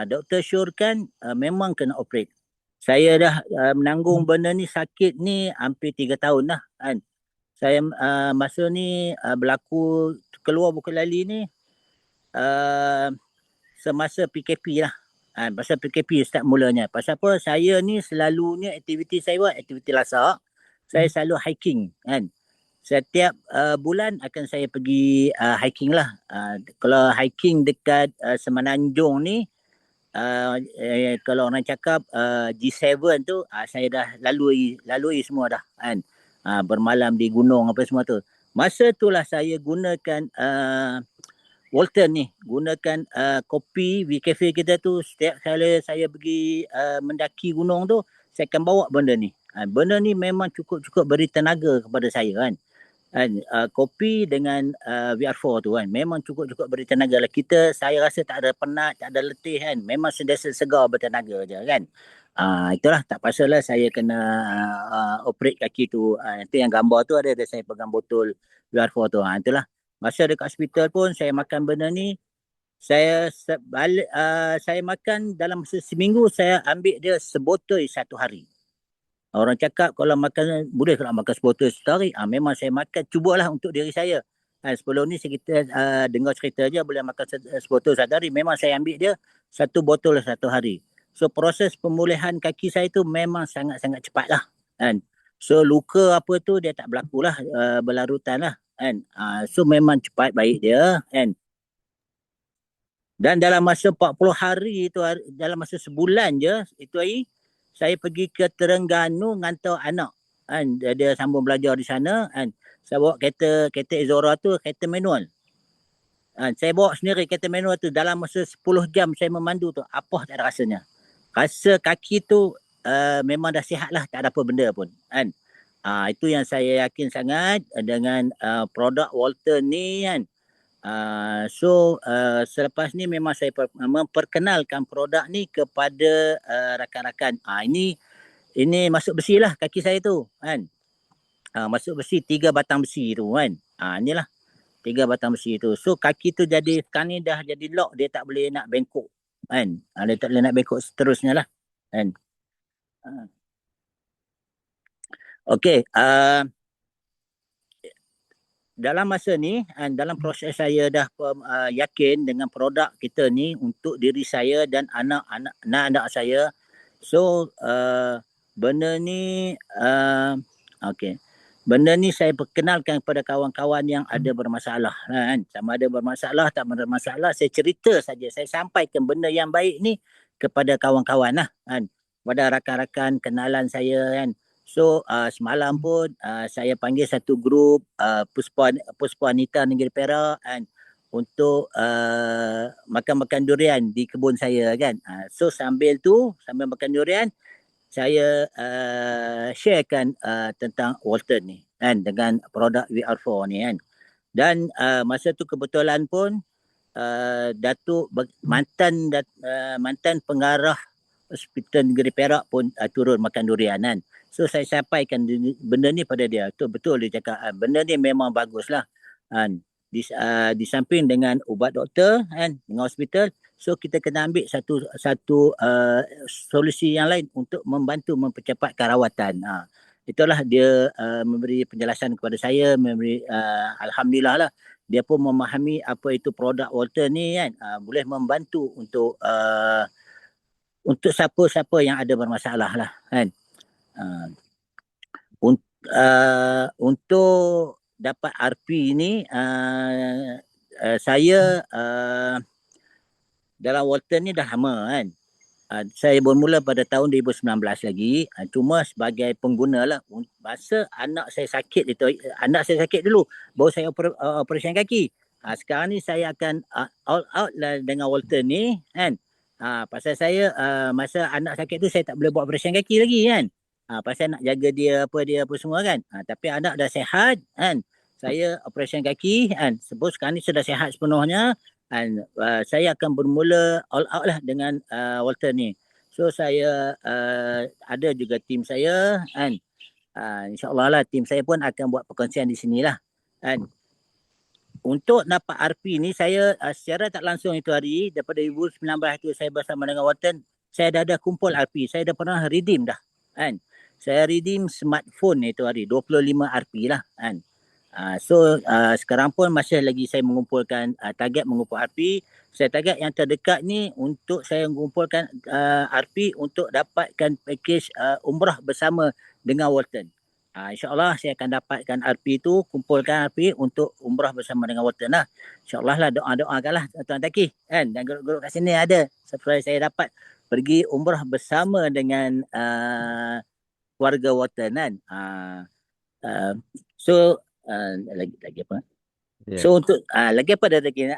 Doktor syorkan memang kena operate. Saya dah menanggung benda ni, sakit ni hampir 3 tahun dah kan. Saya masa ni berlaku keluar buku lali ni semasa PKP lah. Pasal PKP start mulanya. Pasal apa? Saya ni selalunya aktiviti saya buat aktiviti lasak. Saya selalu hiking kan. Setiap bulan akan saya pergi hiking lah. Kalau hiking dekat Semenanjung ni, kalau orang cakap G7 tu, saya dah lalui semua dah kan. Bermalam di gunung apa semua tu. Masa itulah saya gunakan Walter ni, gunakan kopi cafe kita tu. Setiap kali saya pergi mendaki gunung tu, saya akan bawa benda ni. Benda ni memang cukup beri tenaga kepada saya kan. Kopi dengan VR4 tu kan, memang cukup beri tenaga lah. Saya rasa tak ada penat, tak ada letih kan. Memang sentiasa segar, bertenaga je kan. Itulah, tak pasal lah saya kena operate kaki tu. Itu yang gambar tu ada saya pegang botol VR4 tu. Itulah. Masa dekat hospital pun saya makan benda ni. Saya makan dalam masa seminggu, saya ambil dia sebotol satu hari. Orang cakap kalau makan, boleh kalau makan sebotol satu hari. Memang saya makan, cubalah untuk diri saya. Sebelum ni kita dengar cerita je boleh makan sebotol satu hari. Memang saya ambil dia satu botol satu hari. So proses pemulihan kaki saya tu memang sangat-sangat cepat lah kan. So luka apa tu dia tak berlaku lah, berlarutan lah kan. So memang cepat baik dia kan. Dan dalam masa 40 hari tu, dalam masa sebulan je itu hari, saya pergi ke Terengganu ngantar anak kan. Dia sambung belajar di sana kan. Saya bawa kereta Exora tu, kereta manual. Saya bawa sendiri kereta manual tu. Dalam masa 10 jam saya memandu tu, apa tak ada rasanya. Rasa kaki tu memang dah sihat lah, tak ada apa benda pun kan. Itu yang saya yakin sangat dengan produk Walter ni kan. Selepas ni memang saya memperkenalkan produk ni kepada rakan-rakan. Ini masuk besi lah kaki saya tu kan. Masuk besi, 3 batang besi tu kan. Inilah 3 batang besi tu. So kaki tu jadi, sekarang ni dah jadi lock, dia tak boleh nak bengkok kan. Dia tak boleh nak bengkok seterusnya lah kan. Okey, dalam masa ni, dalam proses saya dah yakin dengan produk kita ni untuk diri saya dan anak-anak saya. So benda ni benda ni saya perkenalkan kepada kawan-kawan yang ada bermasalah kan. Sama ada bermasalah tak bermasalah, saya cerita saja, saya sampaikan benda yang baik ni kepada kawan-kawan lah kan, pada rakan-rakan kenalan saya kan. So semalam pun saya panggil satu grup Puspa Anita Negeri Perak kan, untuk makan-makan durian di kebun saya kan. So sambil makan durian, saya sharekan tentang Walton ni kan, dengan produk VR4 ni kan. Dan masa tu kebetulan pun Datuk mantan pengarah Hospital Negeri Perak pun turun makan durian kan. So saya sampaikan benda ni pada dia. Betul dia cakap, benda ni memang bagus lah kan. Di samping dengan ubat doktor kan, dengan hospital, so kita kena ambil satu solusi yang lain untuk membantu mempercepatkan rawatan. Itulah dia memberi penjelasan kepada saya, alhamdulillah lah, dia pun memahami apa itu produk Walton ni kan, boleh membantu untuk siapa-siapa yang ada bermasalah lah kan. Untuk dapat RP ni, saya dalam Walton ni dah lama kan. Saya bermula pada tahun 2019 lagi, cuma sebagai pengguna lah. Masa anak saya sakit dulu, baru saya operasi kaki. Sekarang ni saya akan all out lah dengan Walton ni kan. Pasal saya masa anak sakit tu saya tak boleh buat operasi kaki lagi kan. Pasal nak jaga dia apa semua kan. Tapi anak dah sihat kan. Saya operasi kaki kan. Sebab sekarang ni sudah sihat sepenuhnya. Dan saya akan bermula all out lah dengan Walton ni. So saya ada juga tim saya kan. InsyaAllah lah tim saya pun akan buat perkongsian di sinilah kan. Untuk dapat RP ni saya secara tak langsung itu hari daripada 2019 tu saya bersama dengan Walton, saya dah ada kumpul RP. Saya dah pernah redeem dah kan. Saya redeem smartphone itu hari 25 RP lah kan. So sekarang pun masih lagi saya mengumpulkan target mengumpul RP. Saya target yang terdekat ni untuk saya mengumpulkan RP untuk dapatkan package umrah bersama dengan Walton. InsyaAllah saya akan dapatkan RP tu, kumpulkan RP untuk umrah bersama dengan Walton lah. InsyaAllah lah, doa-doakan lah Tuan Taki kan. Dan grup-grup kat sini ada supaya saya dapat pergi umrah bersama dengan keluarga Walton kan. So lagi apa? Yeah. So untuk lagi apa ada lagi?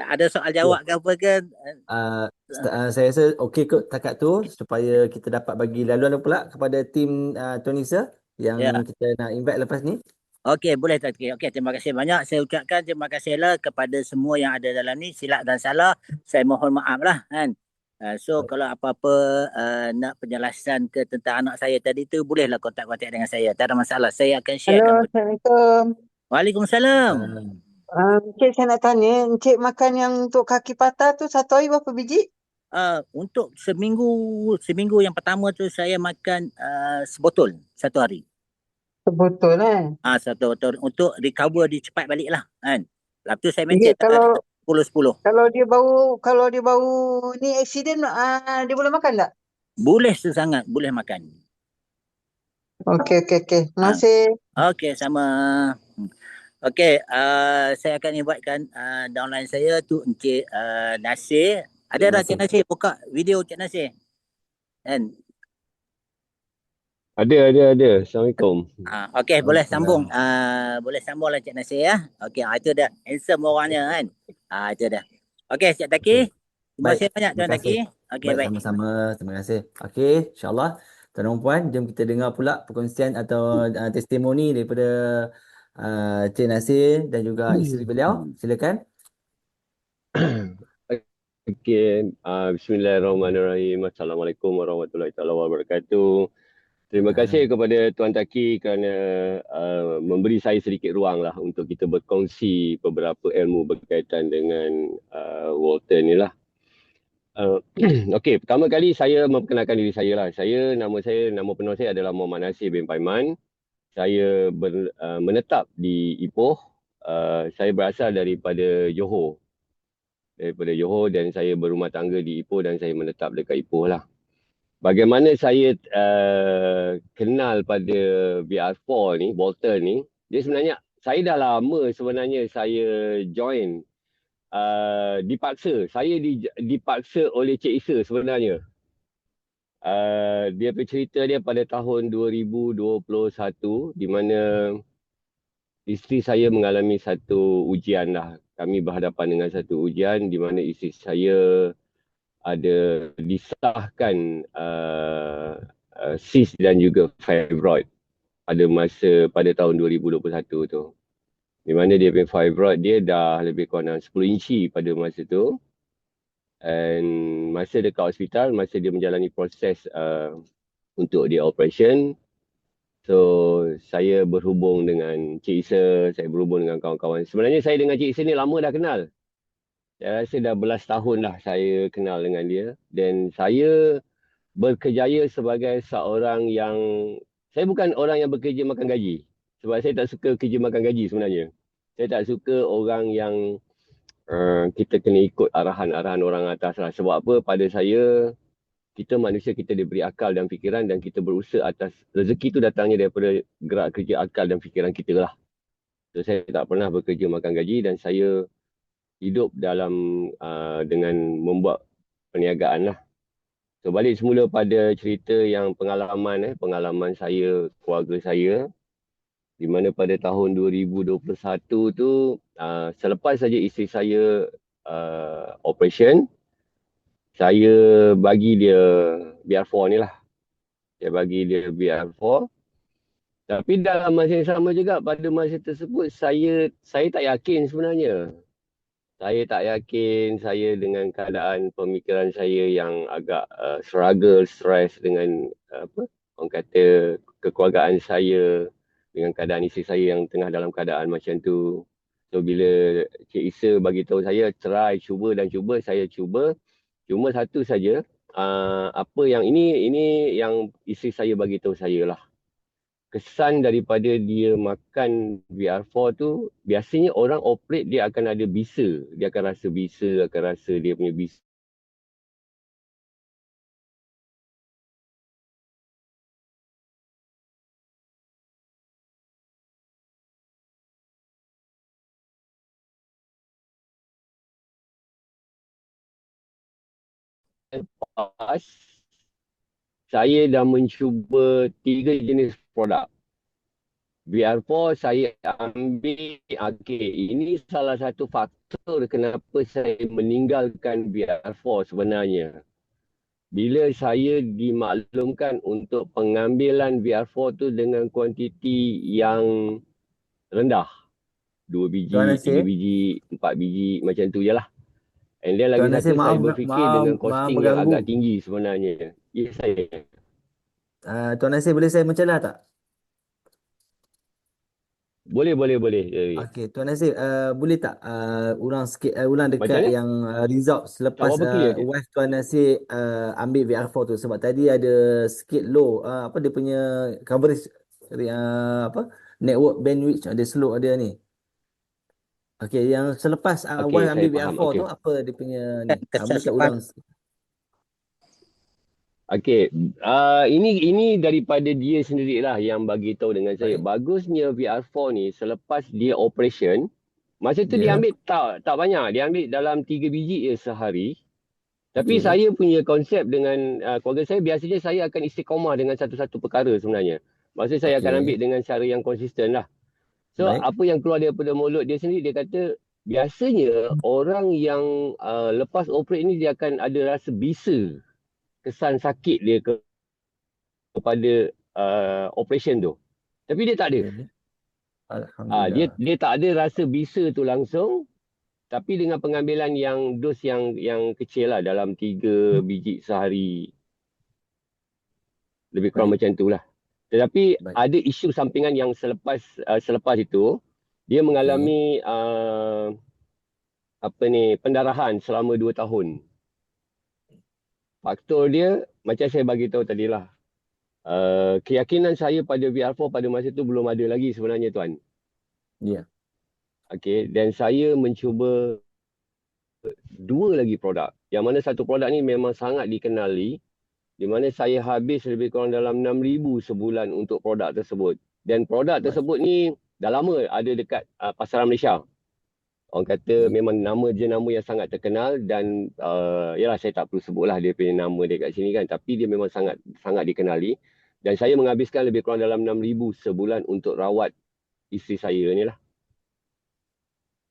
Ada soal jawab ke apa ke? Saya rasa okey kot takat tu, supaya kita dapat bagi laluan pula kepada tim Tonisa yang kita nak invite lepas ni. Okey, boleh tak? Okey, terima kasih banyak. Saya ucapkan terima kasihlah kepada semua yang ada dalam ni. Silap dan salah, saya mohon maaf lah kan. So kalau apa-apa nak penjelasan ke tentang anak saya tadi tu, bolehlah kontak-kontak dengan saya. Tak ada masalah. Saya akan share. Hello, Assalamualaikum. Waalaikumsalam. Encik, saya nak tanya, Encik makan yang untuk kaki patah tu satu hari berapa biji? Untuk seminggu yang pertama tu saya makan sebotol satu hari. Sebotol Satu botol untuk recover dia cepat balik lah kan. Lepas tu saya maintain 10-10. Kalau dia baru ni accident, dia boleh makan tak? Boleh sesangat, boleh makan. Okey. Terima kasih. Okey, sama. Okey, saya akan invitekan downline saya tu Encik Nasir. Ada dah Encik Nasir, buka video Encik Nasir. Kan? Ada. Assalamualaikum. Okey, boleh sambung. Boleh sambung lah Encik Nasir ya. Okey, itu dah handsome orangnya kan. Itu dah. Okey, Encik Taki. Terima kasih banyak Tuan Taki. Okey, baik. Sama-sama. Terima kasih. Okey, insyaAllah. Tuan-tuan puan, jom kita dengar pula perkongsian atau testimoni daripada Encik Nasir dan juga isteri beliau. Silakan. Okey, bismillahirrahmanirrahim. Assalamualaikum warahmatullahi wabarakatuh. Terima kasih kepada Tuan Taki kerana memberi saya sedikit ruang lah untuk kita berkongsi beberapa ilmu berkaitan dengan Walton ni lah. Okey, pertama kali saya memperkenalkan diri saya lah. Nama penuh saya adalah Muhammad Nasir bin Paiman. Saya menetap di Ipoh. Saya berasal daripada Johor. Dan saya berumah tangga di Ipoh dan saya menetap dekat Ipoh lah. Bagaimana saya kenal pada VR4 ni, Walton ni, dia sebenarnya, saya dah lama sebenarnya saya join, dipaksa. Saya dipaksa oleh Cik Isa sebenarnya. Dia bercerita dia pada tahun 2021 di mana isteri saya mengalami satu ujian lah. kami berhadapan dengan satu ujian di mana isteri saya ada disahkan cyst dan juga fibroid pada tahun 2021 tu. Di mana dia punya fibroid dia dah lebih kurang 10 inci pada masa tu. And masa dekat hospital, masa dia menjalani proses untuk dia operation, so saya berhubung dengan Cik Isa, saya berhubung dengan kawan-kawan. Sebenarnya saya dengan Cik Isa ni lama dah kenal. Saya rasa dah belas tahun dah saya kenal dengan dia. Dan saya berkejaya sebagai seorang yang, saya bukan orang yang bekerja makan gaji. Sebab saya tak suka kerja makan gaji sebenarnya. Saya tak suka orang yang kita kena ikut arahan-arahan orang atas lah. Sebab apa? Pada saya, kita manusia, kita diberi akal dan fikiran dan kita berusaha atas rezeki tu datangnya daripada gerak kerja akal dan fikiran kita lah. So, saya tak pernah bekerja makan gaji dan saya hidup dalam dengan membuat perniagaan lah. So balik semula pada cerita yang pengalaman saya, keluarga saya, di mana pada tahun 2021 tu selepas saja isteri saya operation, saya bagi dia BR4 ni lah. Saya bagi dia BR4. Tapi dalam masa yang sama juga pada masa tersebut saya tak yakin sebenarnya. Saya tak yakin, saya dengan keadaan pemikiran saya yang agak struggle, stress dengan orang kata kekeluargaan saya, dengan keadaan isteri saya yang tengah dalam keadaan macam tu. So bila Cik Isa bagi tahu saya try, cuba, saya cuba. Cuma satu saja, apa yang ini yang isteri saya bagi tahu saya lah. Kesan daripada dia makan VR4 tu, biasanya orang operate dia akan ada bisa. Dia akan rasa bisa, akan rasa dia punya bisa. Lepas, saya dah mencuba 3 jenis produk. VR4 saya ambil, ini salah satu faktor kenapa saya meninggalkan VR4 sebenarnya. Bila saya dimaklumkan untuk pengambilan VR4 tu dengan kuantiti yang rendah. 2 biji, Tuan 3 Nasir, biji, 4 biji macam tu je lah. And then lagi Tuan Nasir, satu saya berfikir dengan maaf costing yang agak mengganggu. tinggi sebenarnya. Ya saya. Tuan Nasir, boleh saya mencelah tak? Boleh. Okey, Tuan Nasir, boleh tak ulang sikit, ulang Macam dekat mana? yang result Tak selepas berapa clear je. wife Tuan Nasir ambil VR4 tu, sebab tadi ada sikit low, apa dia punya coverage, apa network bandwidth ada slow ada ni. Okey, yang selepas Okey, wife saya ambil faham. VR4 Okey. tu apa dia punya ni? Kesan Boleh tak selepas ulang? Okey, ini daripada dia sendirilah yang bagi tahu dengan saya. Baik. Bagusnya VR4 ni selepas dia operation, masa tu dia Ya, ambil tak banyak. Dia ambil dalam 3 biji je sehari. Tapi okey. saya punya konsep dengan keluarga saya, biasanya saya akan istiqomah dengan satu-satu perkara sebenarnya. Maksudnya saya akan ambil Okey. dengan cara yang konsisten lah. So Baik. apa yang keluar daripada mulut dia sendiri, dia kata biasanya orang yang lepas operate ni dia akan ada rasa bisa, kesan sakit dia kepada operation tu. Tapi dia tak ada. Okey. Dia Alhamdulillah. tak ada rasa bisa tu langsung. Tapi dengan pengambilan yang dos yang kecil lah, dalam 3 biji sehari. Lebih kurang Baik. macam tu lah. Tetapi Baik. ada isu sampingan yang selepas itu, dia Okey. mengalami pendarahan selama 2 tahun. Faktor dia, macam saya bagi tahu tadilah, keyakinan saya pada VR4 pada masa itu belum ada lagi sebenarnya tuan. Ya. Okey, dan saya mencuba 2 lagi produk. Yang mana satu produk ni memang sangat dikenali, di mana saya habis lebih kurang dalam 6,000 sebulan untuk produk tersebut. Dan produk Baik. tersebut ni dah lama ada dekat pasaran Malaysia. Orang kata memang nama jenama yang sangat terkenal dan yalah saya tak perlu sebutlah dia punya nama dekat sini kan, tapi dia memang sangat dikenali dan saya menghabiskan lebih kurang dalam 6,000 sebulan untuk rawat isteri saya ni lah.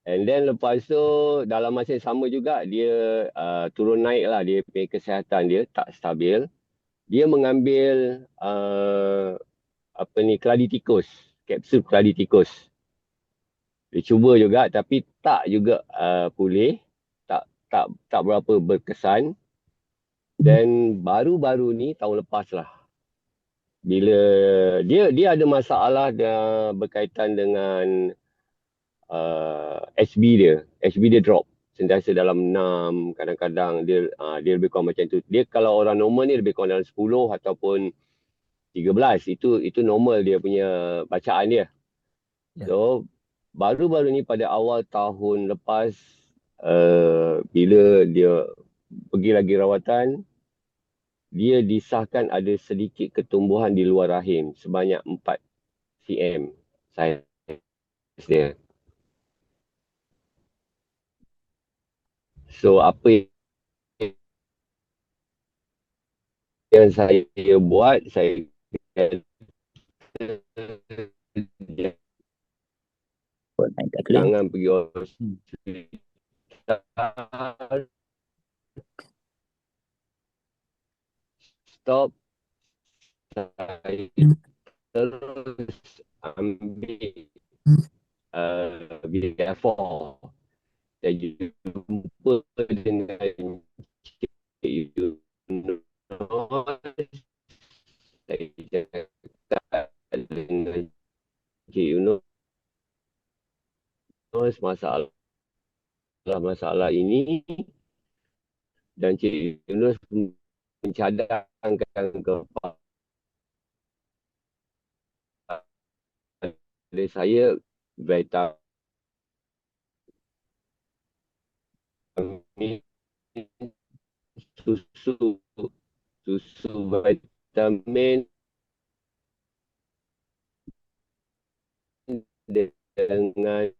And then lepas tu dalam masa yang sama juga dia turun naik lah, dia punya kesihatan dia tak stabil. Dia mengambil keladi tikus, kapsul keladi tikus. Dia cuba juga tapi tak juga pulih, tak berapa berkesan. Dan baru-baru ni tahun lepas lah, bila dia ada masalah berkaitan dengan HB dia drop sentiasa dalam 6, kadang-kadang dia lebih kurang macam tu. Dia kalau orang normal ni lebih kurang dalam 10 ataupun 13, itu normal dia punya bacaan dia. So baru-baru ni pada awal tahun lepas, bila dia pergi lagi rawatan, dia disahkan ada sedikit ketumbuhan di luar rahim sebanyak 4 cm saiz dia. So apa yang saya buat, saya jangan pergi hospital, stop, saya terus ambil BF4. Saya jumpa dengan Cik Yunus, saya cakap dengan Cik Yunus masalah ini, dan Cik Yunus mencadangkan kepada saya vitamin, susu vitamin dengan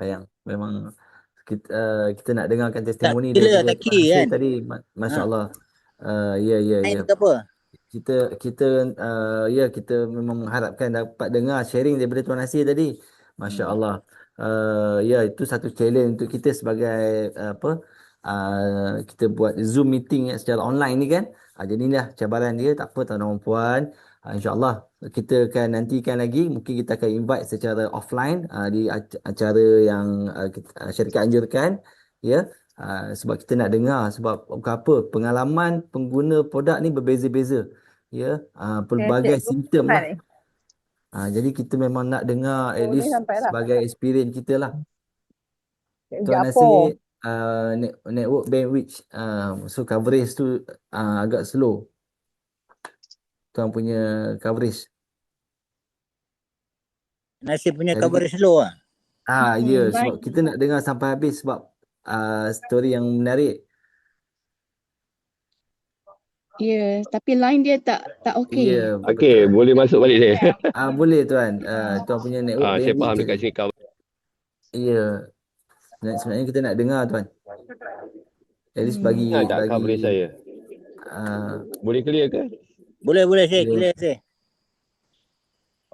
sayang, memang kita nak dengarkan testimoni gila daripada kaki Tuan Nasir kan. tadi. Masya Allah. Ya. Lain ke apa? Kita memang mengharapkan dapat dengar sharing daripada Tuan Nasir tadi. Masya Allah. Itu satu challenge untuk kita sebagai kita buat Zoom meeting secara online ni kan. Jadi inilah cabaran dia. Tak apa tuan-tuan dan puan. InsyaAllah kita akan nantikan lagi. Mungkin kita akan invite secara offline di acara yang syarikat anjurkan. Ya. Sebab kita nak dengar sebab apa pengalaman pengguna produk ni berbeza-beza. Ya, pelbagai simptom lah. Jadi kita memang nak dengar at least sebagai experience kita lah. Tuan Nasir, network bandwidth, so coverage tu agak slow. Tuan punya coverage. Nasib punya Jadi coverage slow lah. Ya, sebab kita nak dengar sampai habis sebab story yang menarik. Ya, tapi line dia tak okey. Ya, okey, boleh masuk balik saya. Boleh tuan. Tuan punya network Saya faham bandwidth dekat tadi. sini kawan. Ya. Sebenarnya kita nak dengar tuan. At least bagi Tak coverage saya. Boleh clear ke? Boleh saya clear saya.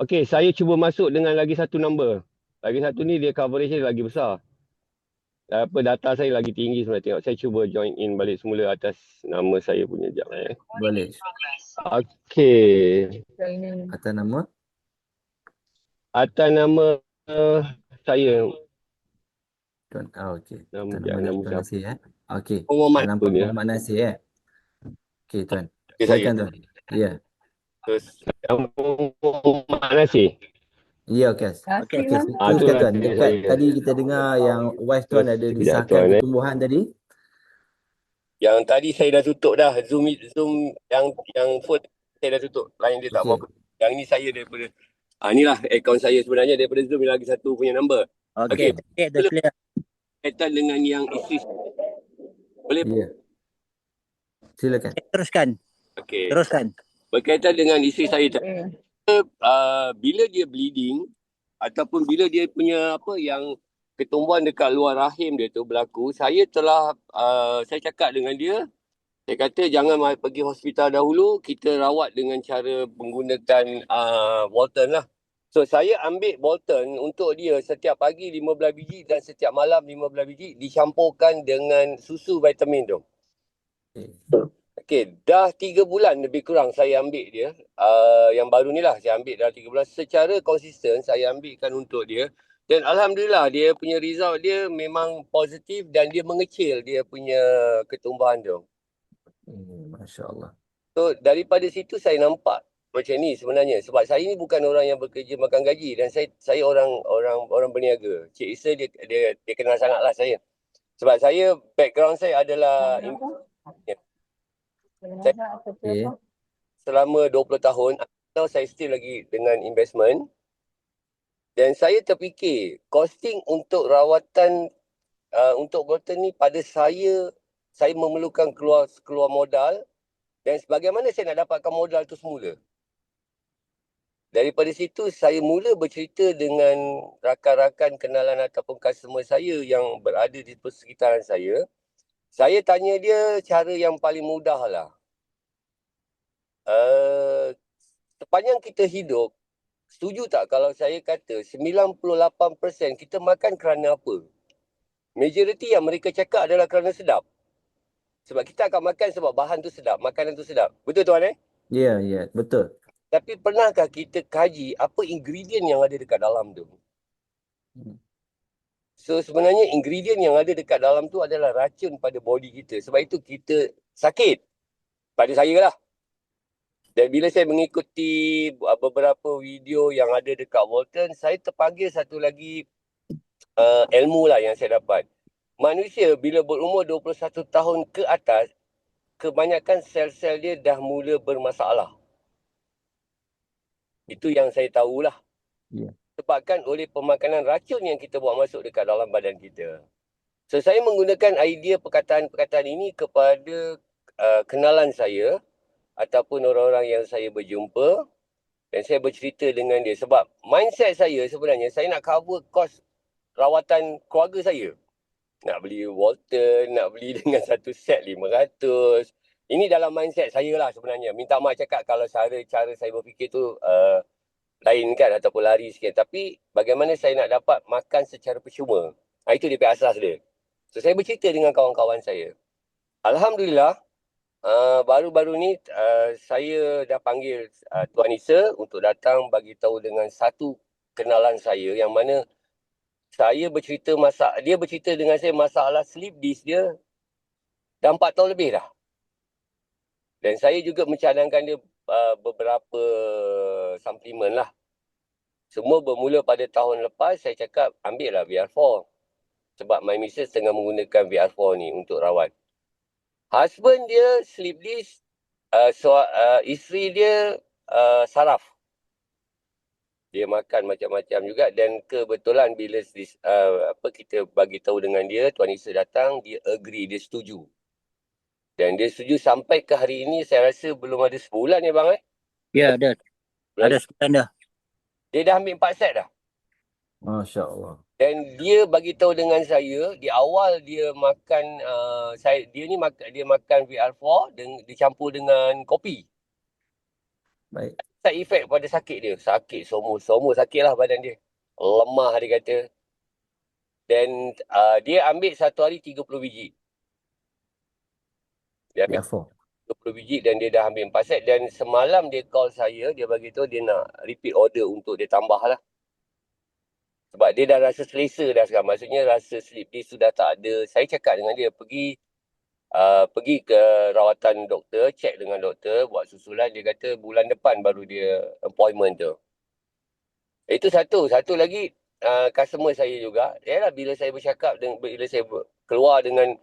Okey, saya cuba masuk dengan lagi satu number. Lagi satu ni dia coverage dia lagi besar. Data saya lagi tinggi sebenarnya. Tengok, saya cuba join in balik semula atas nama saya punya. Sekejap Boleh. Okey. Atas nama? Atas nama saya. Tuan, okey. Nama Tuan siapa? Nasir Okey. Muhammad. Nampak Muhammad Nasir Okey tuan. Okay, Silakan saya. tuan. Ya. Terus Muhammad Nasir. Ya, okey. Okey, teruskan tuan. Dekat tadi kita dengar yang wife tuan ada disahkan ketumbuhan tadi. Yang tadi saya dah tutup dah. Zoom yang phone saya dah tutup. Line dia tak apa-apa. Yang ni saya daripada inilah akaun saya sebenarnya daripada Zoom yang lagi satu punya number. Okey. Clear. Kaitan dengan yang isteri. Boleh? Ya. Silakan. Teruskan. Okey. Teruskan. Berkaitan dengan isteri saya tadi. Bila dia bleeding ataupun bila dia punya yang ketumbuhan dekat luar rahim dia tu berlaku, saya cakap dengan dia, saya kata jangan pergi hospital dahulu, kita rawat dengan cara menggunakan Walton lah. So saya ambil Bolton untuk dia setiap pagi 15 biji dan setiap malam 15 biji dicampurkan dengan susu vitamin tu. Okey, dah 3 bulan lebih kurang saya ambil dia. Yang baru ni lah saya ambil dah 3 bulan. Secara konsisten saya ambilkan untuk dia. Dan Alhamdulillah dia punya result dia memang positif dan dia mengecil dia punya ketumbuhan tu. Masya Allah. So daripada situ saya nampak macam ni sebenarnya. Sebab saya ni bukan orang yang bekerja makan gaji dan saya orang berniaga. Cik Isa dia kenal sangat lah saya. Sebab saya background saya adalah Okay. selama 20 tahun. Now saya still lagi dengan investment. Dan saya terfikir costing untuk rawatan untuk Bolton ni pada saya memerlukan keluar modal dan sebagaimana saya nak dapatkan modal tu semula. Daripada situ saya mula bercerita dengan rakan-rakan kenalan ataupun customer saya yang berada di persekitaran saya. Saya tanya dia cara yang paling mudah lah. Sepanjang kita hidup, setuju tak kalau saya kata 98% kita makan kerana apa? Majoriti yang mereka cakap adalah kerana sedap. Sebab kita akan makan sebab bahan tu sedap, makanan tu sedap. Betul tuan Ya, ya, betul. Tapi pernahkah kita kaji apa ingredient yang ada dekat dalam tu? So sebenarnya ingredient yang ada dekat dalam tu adalah racun pada body kita. Sebab itu kita sakit. Pada saya lah. Dan bila saya mengikuti beberapa video yang ada dekat Bolton, saya terpanggil satu lagi ilmu lah yang saya dapat. Manusia bila berumur 21 tahun ke atas, kebanyakan sel-sel dia dah mula bermasalah. Itu yang saya tahulah. Ya. Sebabkan oleh pemakanan racun yang kita buat masuk dekat dalam badan kita. So saya menggunakan idea perkataan-perkataan ini kepada kenalan saya ataupun orang-orang yang saya berjumpa dan saya bercerita dengan dia. Sebab mindset saya sebenarnya, saya nak cover kos rawatan keluarga saya. Nak beli Walton, nak beli dengan satu set 500. Ini dalam mindset saya lah sebenarnya. Minta maaf cakap kalau cara saya berfikir tu lain kan ataupun lari sikit. Tapi bagaimana saya nak dapat makan secara percuma. Itu dia asas dia. So saya bercerita dengan kawan-kawan saya. Alhamdulillah, baru-baru ni saya dah panggil Tuan Isa untuk datang bagi tahu dengan satu kenalan saya yang mana saya bercerita dia bercerita dengan saya masalah sleep disk dia dah 4 tahun lebih dah. Dan saya juga mencadangkan dia beberapa suplemen lah. Semua bermula pada tahun lepas saya cakap ambil lah VR4. Sebab my missus tengah menggunakan VR4 ni untuk rawat. Husband dia sleep disk, isteri dia saraf. Dia makan macam-macam juga dan kebetulan bila kita bagi tahu dengan dia, Tuan Isa datang, dia agree, dia setuju. Dan dia setuju sampai ke hari ini saya rasa belum ada sebulan ya bang Ya, ada. Ada sebulan dah. Dia dah ambil 4 set dah. Masya Allah. Dan dia bagi tahu dengan saya di awal dia makan dia makan VR4 dan dicampur dengan kopi. Baik. Side effect pada sakit dia. Sakit semua sakit lah badan dia. Lemah dia kata. Dan dia ambil satu hari 30 biji. Dia ambil VR4. 30 biji dan dia dah ambil 4 set. Dan semalam dia call saya, dia bagi tahu dia nak repeat order untuk dia tambah lah. Sebab dia dah rasa selesa dah sekarang. Maksudnya rasa sleep dia sudah tak ada. Saya cakap dengan dia pergi ke rawatan doktor, check dengan doktor, buat susulan. Dia kata bulan depan baru dia appointment tu. Itu satu. Satu lagi customer saya juga. Yalah bila saya bercakap, bila saya keluar dengan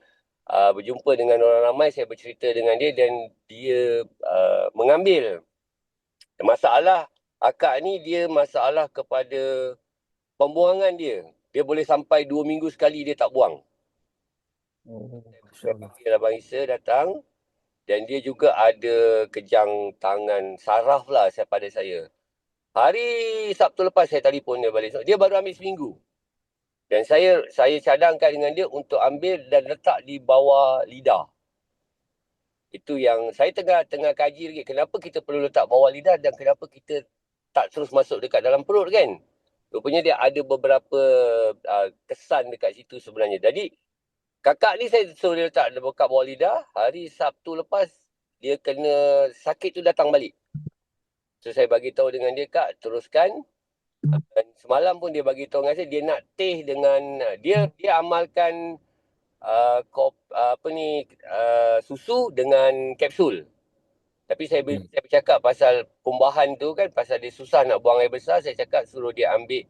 berjumpa dengan orang ramai, saya bercerita dengan dia dan dia mengambil masalah akak ni, dia masalah kepada pembuangan dia. Dia boleh sampai 2 minggu sekali dia tak buang. Saya panggil Abang Isa datang dan dia juga ada kejang tangan saraf lah pada saya. Hari Sabtu lepas saya telefon dia balik. Dia baru ambil seminggu. Dan saya cadangkan dengan dia untuk ambil dan letak di bawah lidah. Itu yang saya tengah kaji lagi. Kenapa kita perlu letak bawah lidah dan kenapa kita tak terus masuk dekat dalam perut kan. Rupanya dia ada beberapa kesan dekat situ sebenarnya. Jadi kakak ni saya suruh dia letak dekat bawah lidah. Hari Sabtu lepas dia kena sakit tu datang balik. So saya bagi tahu dengan dia, Kak, teruskan. Dan semalam pun dia bagi tahu dengan saya dia nak teh dengan dia amalkan susu dengan kapsul. Tapi saya bercakap pasal kumbahan tu kan, pasal dia susah nak buang air besar, saya cakap suruh dia ambil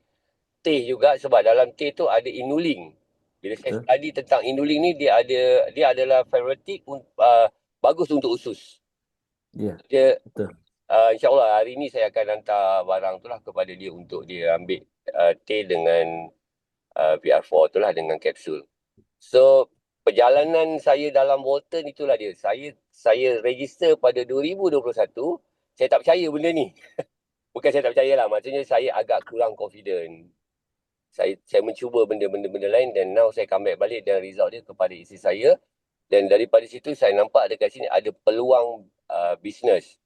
teh juga sebab dalam teh tu ada inulin. Bila saya study tentang inulin ni, dia adalah diuretik, bagus untuk usus. Ya. Dia Betul. InsyaAllah hari ni saya akan hantar barang tu lah kepada dia untuk dia ambil teh dengan VR4 tu lah dengan kapsul. So perjalanan saya dalam Bolton itulah dia. Saya register pada 2021. Saya tak percaya benda ni. Bukan saya tak percaya lah. Maksudnya saya agak kurang confident. Saya mencuba benda-benda lain dan now saya come back balik dan result dia kepada isteri saya. Dan daripada situ saya nampak dekat sini ada peluang bisnes.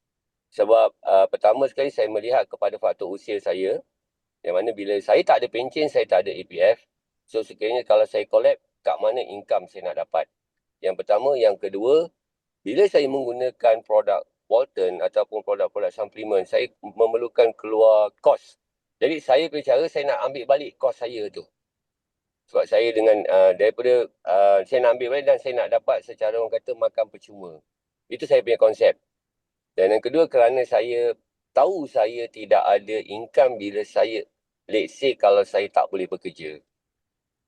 Sebab pertama sekali saya melihat kepada faktor usia saya. Yang mana bila saya tak ada pencen, saya tak ada APF. So sekiranya kalau saya collab, kat mana income saya nak dapat. Yang pertama. Yang kedua, bila saya menggunakan produk Bolton ataupun produk-produk suplemen, saya memerlukan keluar kos. Jadi saya punya cara, saya nak ambil balik kos saya tu. Sebab saya dengan daripada saya nak ambil balik dan saya nak dapat secara orang kata makan percuma. Itu saya punya konsep. Dan yang kedua, kerana saya tahu saya tidak ada income bila saya, let's say kalau saya tak boleh bekerja.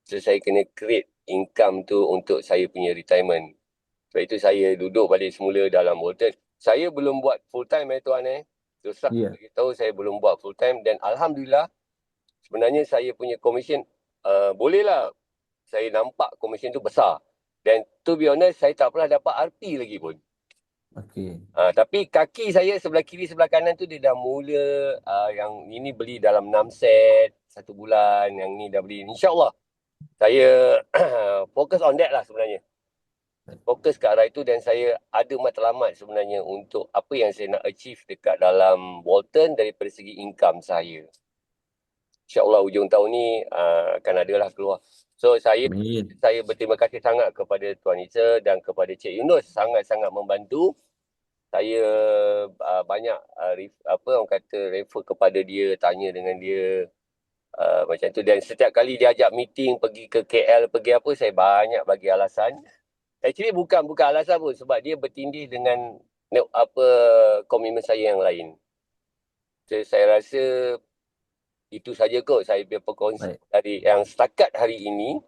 So saya kena create income tu untuk saya punya retirement. Sebab itu saya duduk balik semula dalam Bolton. Saya belum buat full time tuan Terus terang beritahu saya belum buat full time dan alhamdulillah sebenarnya saya punya commission bolehlah saya nampak commission tu besar. Dan to be honest saya tak pernah dapat RP lagi pun. Okey. Tapi kaki saya sebelah kiri sebelah kanan tu dia dah mula yang ini beli dalam 6 set 1 bulan, yang ni dah beli. InsyaAllah saya fokus on that lah sebenarnya. Fokus ke arah itu dan saya ada matlamat sebenarnya untuk apa yang saya nak achieve dekat dalam Bolton daripada segi income saya. InsyaAllah hujung tahun ni akan adalah keluar. So saya berterima kasih sangat kepada Tuan Isa dan kepada Cik Yunus, sangat-sangat membantu. Saya banyak orang kata refer kepada dia, tanya dengan dia macam tu. Dan setiap kali dia ajak meeting, pergi ke KL, pergi apa, saya banyak bagi alasan. Actually bukan alasan pun, sebab dia bertindih dengan komitmen saya yang lain. So, saya rasa itu saja kot saya punya perkongsian dari yang setakat hari ini,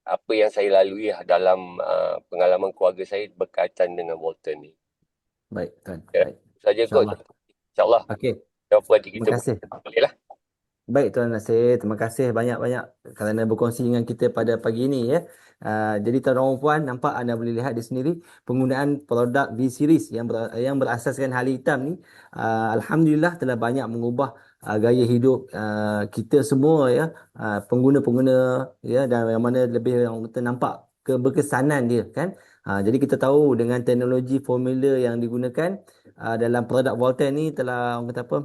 apa yang saya lalui dalam pengalaman keluarga saya berkaitan dengan Bolton ni. Baik, Tuan. Ya, baik. saja kot. InsyaAllah. Okey. Terima kasih. Boleh lah. Baik Tuan Nasir, terima kasih banyak-banyak kerana berkongsi dengan kita pada pagi ini ya. Jadi tuan-tuan dan puan, nampak anda boleh lihat di sendiri penggunaan produk V-Series yang berasaskan hali hitam ni alhamdulillah telah banyak mengubah gaya hidup kita semua ya, pengguna-pengguna ya, dan yang mana lebih yang kita nampak keberkesanan dia kan. Jadi kita tahu dengan teknologi formula yang digunakan dalam produk Voltan ni telah orang kata apa,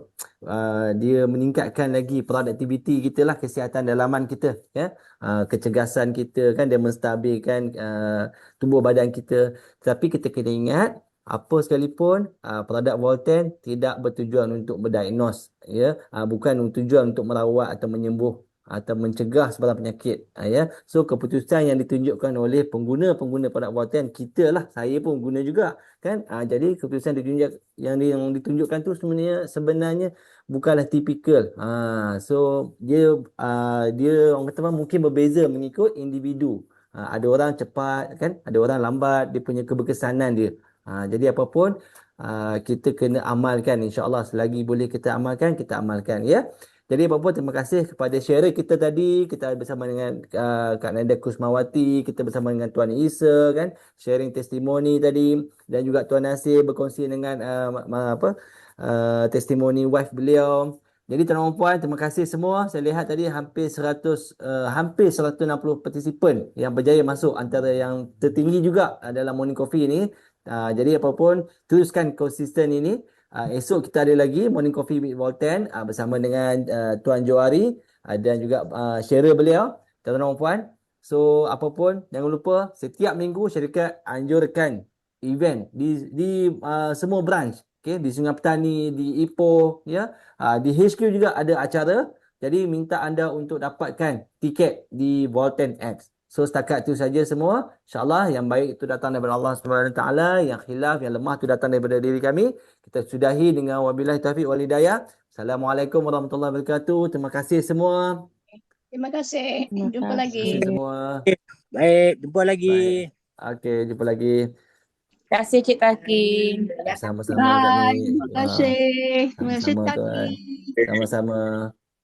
dia meningkatkan lagi produktiviti kita lah, kesihatan dalaman kita ya, kecergasan kita kan, dia menstabilkan tubuh badan kita. Tapi kita kena ingat apa sekalipun produk Voltan tidak bertujuan untuk berdiagnose ya, bukan tujuan untuk merawat atau menyembuh atau mencegah sebarang penyakit ya. So keputusan yang ditunjukkan oleh pengguna-pengguna produk Voltan, kita lah, saya pun guna juga kan. Jadi keputusan yang ditunjukkan tu sebenarnya bukanlah tipikal. So dia orang kata mungkin berbeza mengikut individu. Ada orang cepat kan, ada orang lambat, dia punya keberkesanan dia. Jadi apapun kita kena amalkan, insya-Allah selagi boleh kita amalkan ya. Jadi apa-apa, terima kasih kepada sharer kita tadi. Kita bersama dengan Kak Nadia Kusmawati, kita bersama dengan Tuan Isa kan, sharing testimoni tadi, dan juga Tuan Nasir berkongsi dengan testimoni wife beliau. Jadi tuan-tuan dan puan, terima kasih semua. Saya lihat tadi hampir 160 partisipan yang berjaya masuk, antara yang tertinggi juga dalam Morning Coffee ni. Jadi apapun, teruskan konsisten ini. Esok kita ada lagi Morning Coffee with Volten bersama dengan Tuan Johari dan juga sharer beliau, tuan-tuan dan puan. So apa pun jangan lupa setiap minggu syarikat anjurkan event di semua branch, okey, di Sungai Petani, di Ipoh, ya. Di HQ juga ada acara. Jadi minta anda untuk dapatkan tiket di Volten X. So setakat itu saja semua. InsyaAllah yang baik itu datang daripada Allah SWT, yang khilaf, yang lemah itu datang daripada diri kami. Kita sudahi dengan wabillahi taufiq wal hidayah. Assalamualaikum warahmatullahi wabarakatuh. Terima kasih semua. Terima kasih. Terima Jumpa Terima lagi. kasih semua. Baik, jumpa lagi. Baik. Okey, jumpa lagi. Terima kasih Cik Taki. Sama-sama Kak Bye. Mi. Terima kasih. Terima kasih Sama-sama Taki. tuan. Sama-sama.